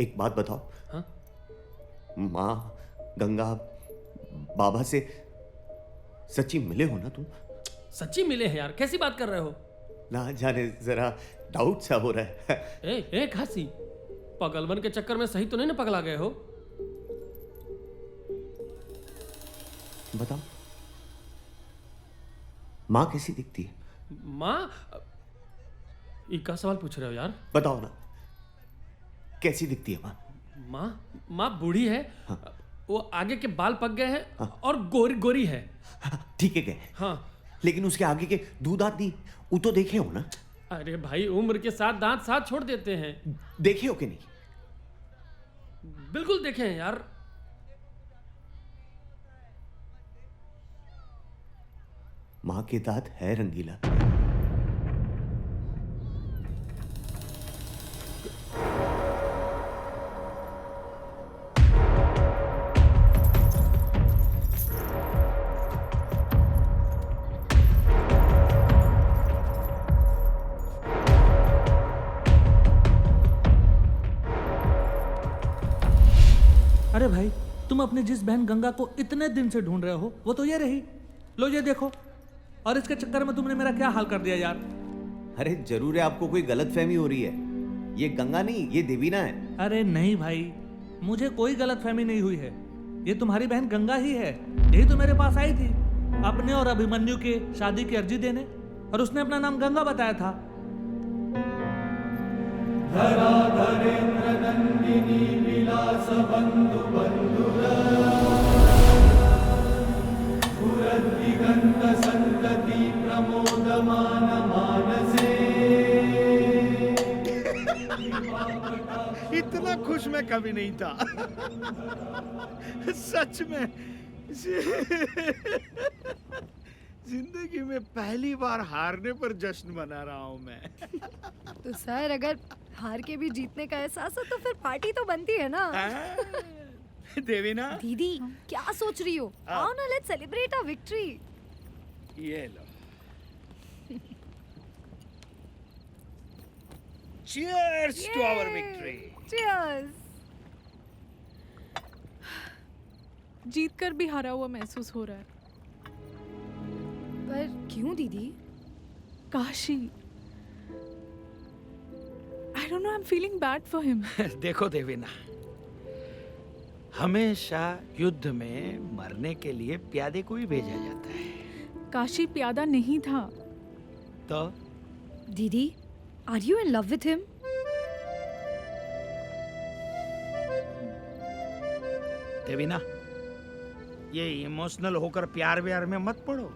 एक बात बताओ। हाँ? माँ गंगा बाबा से सच्ची मिले हो ना तुम? सच्ची मिले हैं यार, कैसी बात कर रहे हो? ना जाने जरा डाउट सा हो रहा है। ए खासी, पगलवन के चक्कर में सही तो नहीं ना पगला गए हो? बताओ, माँ कैसी दिखती है? माँ? ये क्या सवाल पूछ रहे हो यार? बताओ ना, कैसी दिखती है माँ? माँ बूढ़ी है। हाँ। वो आगे के बाल पक गए हैं। हाँ। और गोरी गोरी है। ठीक है गए। हाँ, लेकिन उसके आगे के दो दांत नहीं, वो तो देखे हो ना? अरे भाई, उम्र के साथ दांत साथ छोड़ देते हैं। देखे हो कि नहीं? बिल्कुल देखे हैं यार। माँ के दांत है रंगीला। अरे भाई, तुम अपनी जिस बहन गंगा को इतने दिन से ढूंढ रहे हो वो तो ये रही। लो ये देखो। और इसके चक्कर में तुमने मेरा क्या हाल कर दिया यार। अरे जरूर है आपको कोई गलतफहमी हो रही है। ये गंगा नहीं, ये देवीना है। अरे नहीं भाई, मुझे कोई गलतफहमी नहीं हुई है। ये तुम्हारी बहन गंगा ही है। यही तो मेरे पास आई थी अपने और अभिमन्यु के शादी की अर्जी देने, और उसने अपना नाम गंगा बताया था। धराधरेन्द्र नंदिनी विलास बंधु बंधुर दिगंत संतति प्रमोदमान मानसे। इतना खुश मैं कभी नहीं था। सच में जिंदगी में पहली बार हारने पर जश्न मना रहा हूँ मैं। तो सर, अगर हार के भी जीतने का एहसास है तो फिर पार्टी तो बनती है ना। देवीना, दीदी क्या सोच रही हो? आओ ना, लेट्स सेलिब्रेट आवर विक्ट्री। ये लो। Cheers to our victory. Cheers. जीत कर भी हारा हुआ महसूस हो रहा है। पर क्यों दीदी? Kashi, I don't know, I'm feeling bad for him. देखो देवीना, हमेशा युद्ध में मरने के लिए प्यादे को ही भेजा जाता है। काशी प्यादा नहीं था। तो दीदी, are you in love with him? Devina, ये इमोशनल होकर प्यार व्यार में मत पड़ो।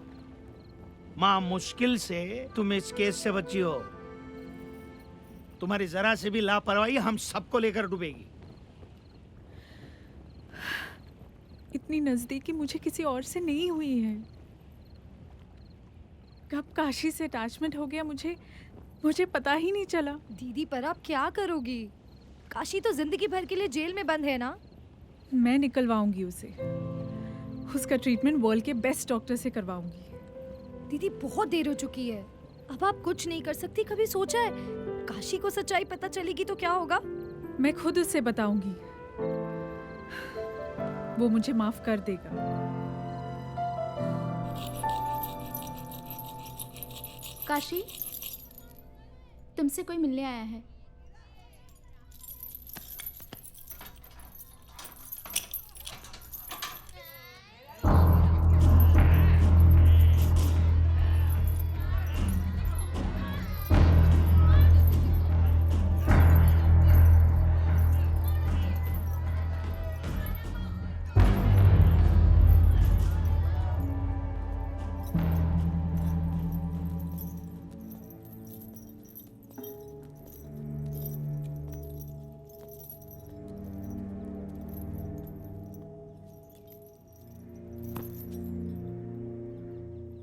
मां मुश्किल से तुम इस केस से बची हो। तुम्हारी जरा से भी लापरवाही हम सबको लेकर डूबेगी। इतनी नजदीकी मुझे किसी और से नहीं हुई है। कब काशी से अटैचमेंट हो गया मुझे पता ही नहीं चला। दीदी, पर आप क्या करोगी? काशी तो जिंदगी भर के लिए जेल में बंद है ना। मैं निकलवाऊंगी उसे। उसका ट्रीटमेंट वर्ल्ड के बेस्ट डॉक्टर से करवाऊंगी। दीदी, बहुत देर हो चुकी है, अब आप कुछ नहीं कर सकती। कभी सोचा है काशी को सच्चाई पता चलेगी तो क्या होगा? मैं खुद उससे बताऊंगी, वो मुझे माफ कर देगा। काशी, तुमसे कोई मिलने आया है।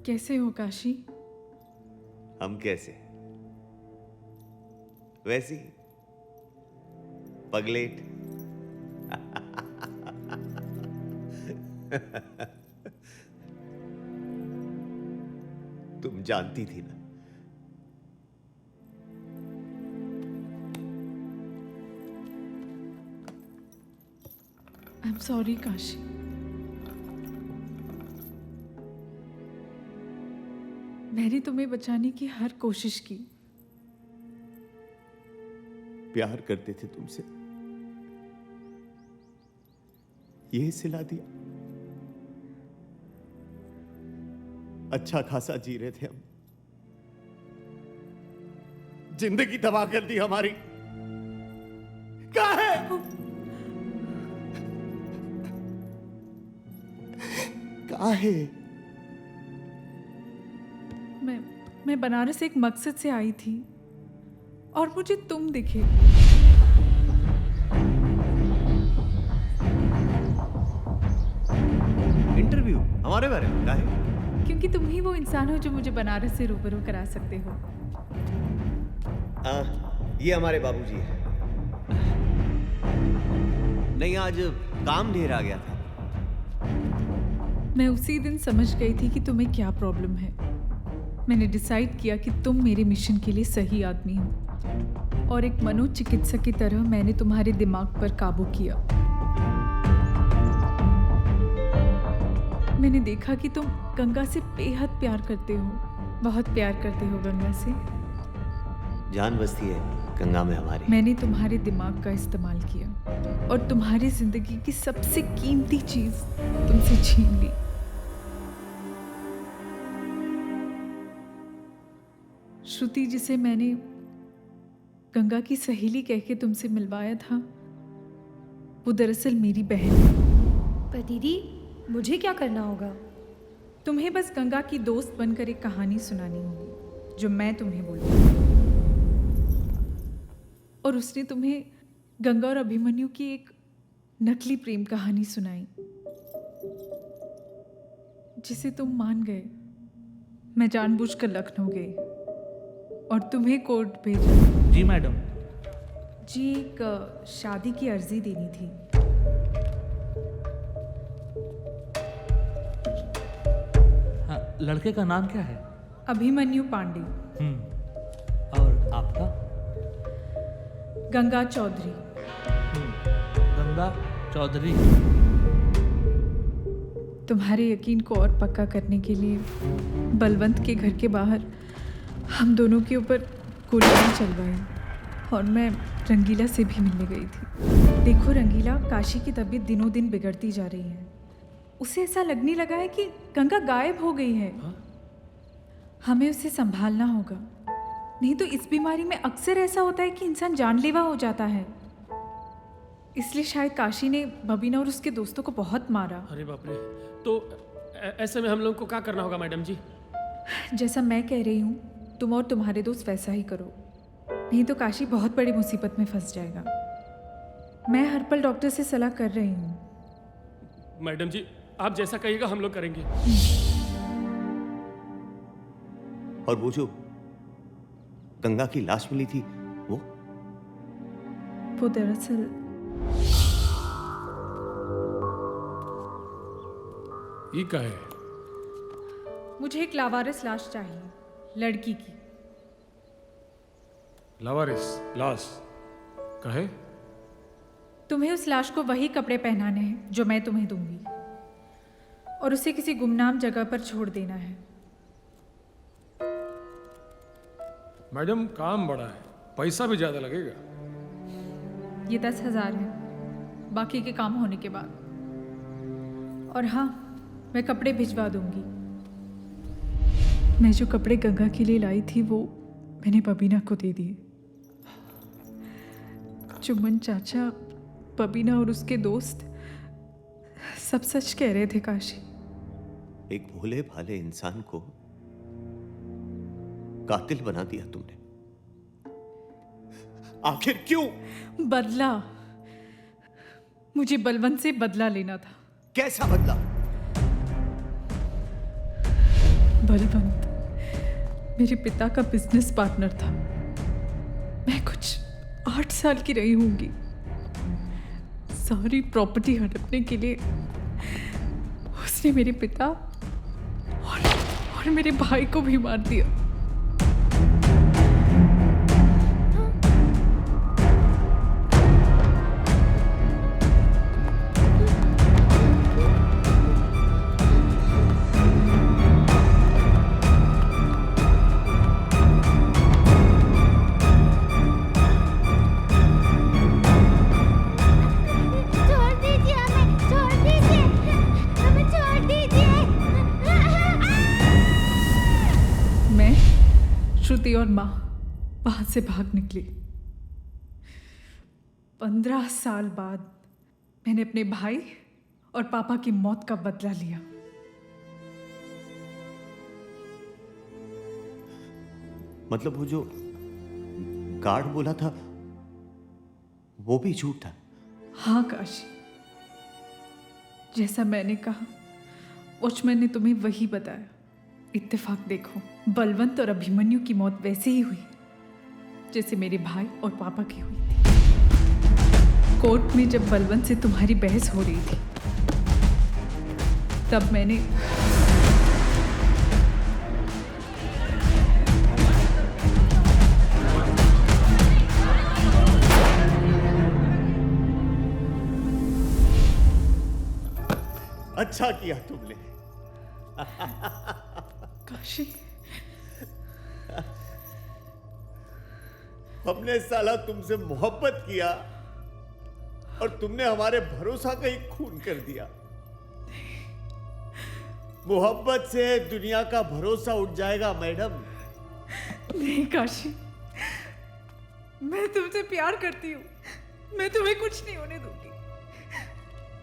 कैसे हो काशी? हम कैसे? वैसी पगलेट। तुम जानती थी ना। I am sorry Kashi. मैंने तुम्हें बचाने की हर कोशिश की। प्यार करते थे तुमसे, ये सिला दिया। अच्छा खासा जी रहे थे हम, जिंदगी तबाह कर दी हमारी। कहाँ है? कहाँ है? मैं बनारस एक मकसद से आई थी और मुझे तुम दिखे। इंटरव्यू हमारे बारे में? काहे? क्योंकि तुम ही वो इंसान हो जो मुझे बनारस से रूबरू करा सकते हो। ये हमारे बाबूजी है। नहीं, आज काम ढेर आ गया था। मैं उसी दिन समझ गई थी कि तुम्हें क्या प्रॉब्लम है। मैंने डिसाइड किया कि तुम मेरे मिशन के लिए सही आदमी हो, और एक मनोचिकित्सक की तरह मैंने तुम्हारे दिमाग पर काबू किया। मैंने देखा कि तुम गंगा से बेहद प्यार करते हो, बहुत प्यार करते हो गंगा से। जान बसती है गंगा में हमारी। मैंने तुम्हारे दिमाग का इस्तेमाल किया और तुम्हारी जिंदगी की सबसे कीमती चीज तुमसे छीन ली। श्रुति, जिसे मैंने गंगा की सहेली कह के तुमसे मिलवाया था, वो दरअसल मेरी बहन है। पर दीदी, मुझे क्या करना होगा? तुम्हें बस गंगा की दोस्त बनकर एक कहानी सुनानी होगी जो मैं तुम्हें बोलूंगी, और उसने तुम्हें गंगा और अभिमन्यु की एक नकली प्रेम कहानी सुनाई जिसे तुम मान गए। मैं जानबूझकर लखनऊ गई और तुम्हें कोर्ट भेजा। जी मैडम। जी, एक शादी की अर्जी देनी थी। हाँ, लड़के का नाम क्या है? अभिमन्यु पांडे। और आपका? गंगा चौधरी। गंगा चौधरी। तुम्हारे यकीन को और पक्का करने के लिए बलवंत के घर के बाहर हम दोनों के ऊपर गोलियां चलवाई और मैं रंगीला से भी मिलने गई थी। देखो रंगीला, काशी की तबीयत दिनों दिन बिगड़ती जा रही है। उसे ऐसा लगने लगा है कि गंगा गायब हो गई है। हमें उसे संभालना होगा, नहीं तो इस बीमारी में अक्सर ऐसा होता है कि इंसान जानलेवा हो जाता है। इसलिए शायद काशी ने बबीना और उसके दोस्तों को बहुत मारा। अरे बाप रे, तो ऐसे में हम लोगों को क्या करना होगा मैडम जी? जैसा मैं कह रही हूँ, तुम और तुम्हारे दोस्त वैसा ही करो, नहीं तो काशी बहुत बड़ी मुसीबत में फंस जाएगा। मैं हर पल डॉक्टर से सलाह कर रही हूँ। मैडम जी, आप जैसा कहिएगा हम लोग करेंगे। और वो जो गंगा की लाश मिली थी, वो दरअसल ये क्या है? मुझे एक लावारिस लाश चाहिए, लड़की की। लावारिस लाश कहे? तुम्हें उस लाश को वही कपड़े पहनाने हैं जो मैं तुम्हें दूंगी, और उसे किसी गुमनाम जगह पर छोड़ देना है। मैडम, काम बड़ा है, पैसा भी ज्यादा लगेगा। ये 10,000 है, बाकी के काम होने के बाद। और हाँ, मैं कपड़े भिजवा दूंगी। मैं जो कपड़े गंगा के लिए लाई थी वो मैंने बबीना को दे दिए। चुमन चाचा, बबीना और उसके दोस्त सब सच कह रहे थे काशी। एक भोले भाले इंसान को कातिल बना दिया तुमने। आखिर क्यों? बदला। मुझे बलवंत से बदला लेना था। कैसा बदला? बलवंत मेरे पिता का बिजनेस पार्टनर था। मैं कुछ 8 साल की रही होंगी। सारी प्रॉपर्टी हड़पने के लिए उसने मेरे पिता और मेरे भाई को भी मार दिया। श्रुति और माँ वहां से भाग निकली। 15 साल बाद मैंने अपने भाई और पापा की मौत का बदला लिया। मतलब वो जो गार्ड बोला था वो भी झूठ था? हाँ काशी, जैसा मैंने कहा वॉचमैन ने तुम्हें वही बताया। इत्तेफाक देखो, बलवंत और अभिमन्यु की मौत वैसे ही हुई जैसे मेरे भाई और पापा की हुई थी। कोर्ट में जब बलवंत से तुम्हारी बहस हो रही थी तब मैंने अच्छा किया तुमने। काशी, हमने साला तुमसे मोहब्बत किया और तुमने हमारे भरोसा का ही खून कर दिया। मोहब्बत से दुनिया का भरोसा उठ जाएगा मैडम। नहीं काशी, मैं तुमसे प्यार करती हूँ। मैं तुम्हें कुछ नहीं होने दूंगी।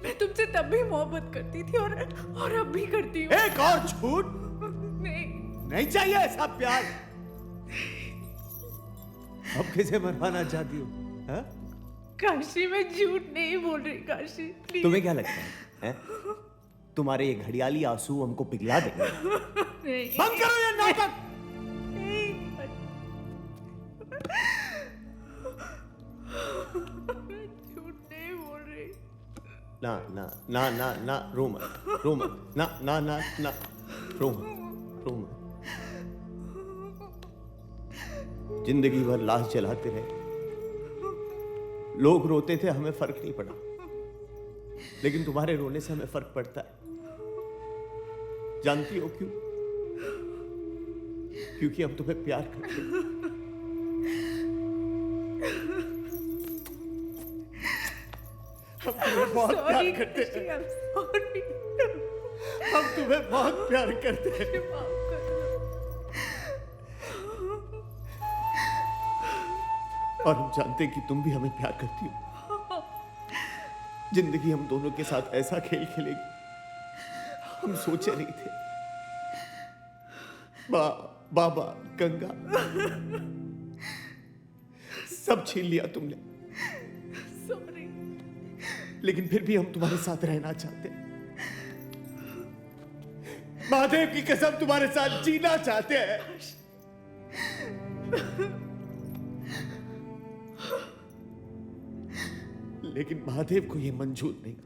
मैं तुमसे तब भी मोहब्बत करती थी और अब भी करती हूँ। एक और झूठ? नहीं चाहिए ऐसा प्यार। अब किसे मरवाना चाहती हो? हाँ? काशी, मैं झूठ नहीं बोल रही काशी, प्लीज। तुम्हें क्या लगता है? तुम्हारे ये घड़ियाली आंसू हमको पिघला देंगे। नहीं। बंद करो ये नाटक। झूठ नहीं बोल रही। ना ना ना ना ना, रो मत, ना ना ना ना, रो मत। जिंदगी भर लाश जलाते रहे, लोग रोते थे, हमें फर्क नहीं पड़ा, लेकिन तुम्हारे रोने से हमें फर्क पड़ता है। जानती हो क्यों? क्योंकि हम तुम्हें प्यार करते हैं। हम तुम्हें बहुत प्यार करते हैं। हम तुम्हें बहुत प्यार करते हैं। और हम जानते हैं कि तुम भी हमें प्यार करती हो। जिंदगी हम दोनों के साथ ऐसा खेल खेलेगी हम सोचे नहीं थे। बाबा, गंगा, सब छीन लिया तुमने। सॉरी। लेकिन फिर भी हम तुम्हारे साथ रहना चाहते हैं। महादेव की कसम, तुम्हारे साथ जीना चाहते हैं। लेकिन महादेव को ये मंजूर नहीं।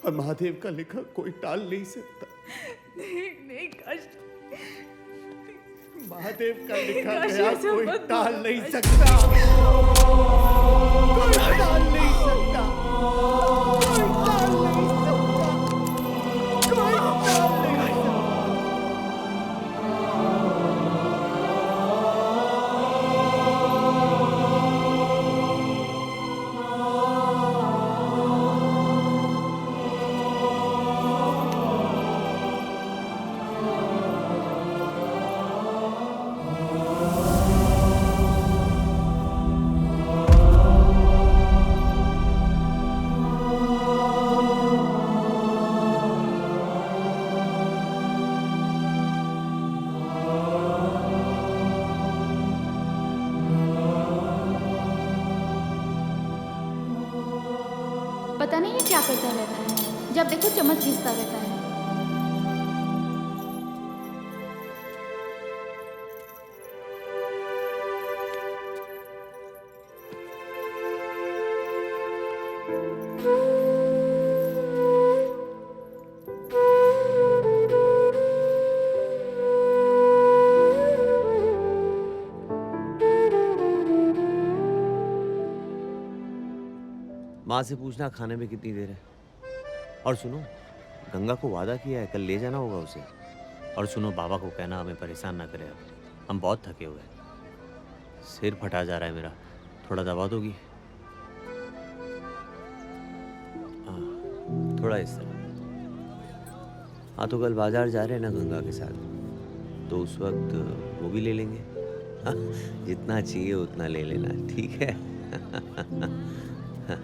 और महादेव का लिखा कोई टाल नहीं सकता। नहीं काशी, महादेव का लिखा काशी, गया ऐसा कोई मत टाल बोलो, नहीं काशी। सकता। कोई टाल नहीं सकता। कोई टाल नहीं सकता। कोई टाल नहीं सकता। पता नहीं ये क्या करता रहता है, जब देखो चम्मच घिसता रहता है। माँ से पूछना खाने में कितनी देर है। और सुनो, गंगा को वादा किया है, कल ले जाना होगा उसे। और सुनो, बाबा को कहना हमें परेशान ना करे, अब हम बहुत थके हुए हैं। सिर फटा जा रहा है मेरा, थोड़ा दबा दोगी? हाँ, थोड़ा इस तरह। हाँ, तो कल बाजार जा रहे हैं ना गंगा के साथ, तो उस वक्त वो भी ले लेंगे। हाँ, जितना चाहिए उतना ले लेना, ठीक है? हाँ।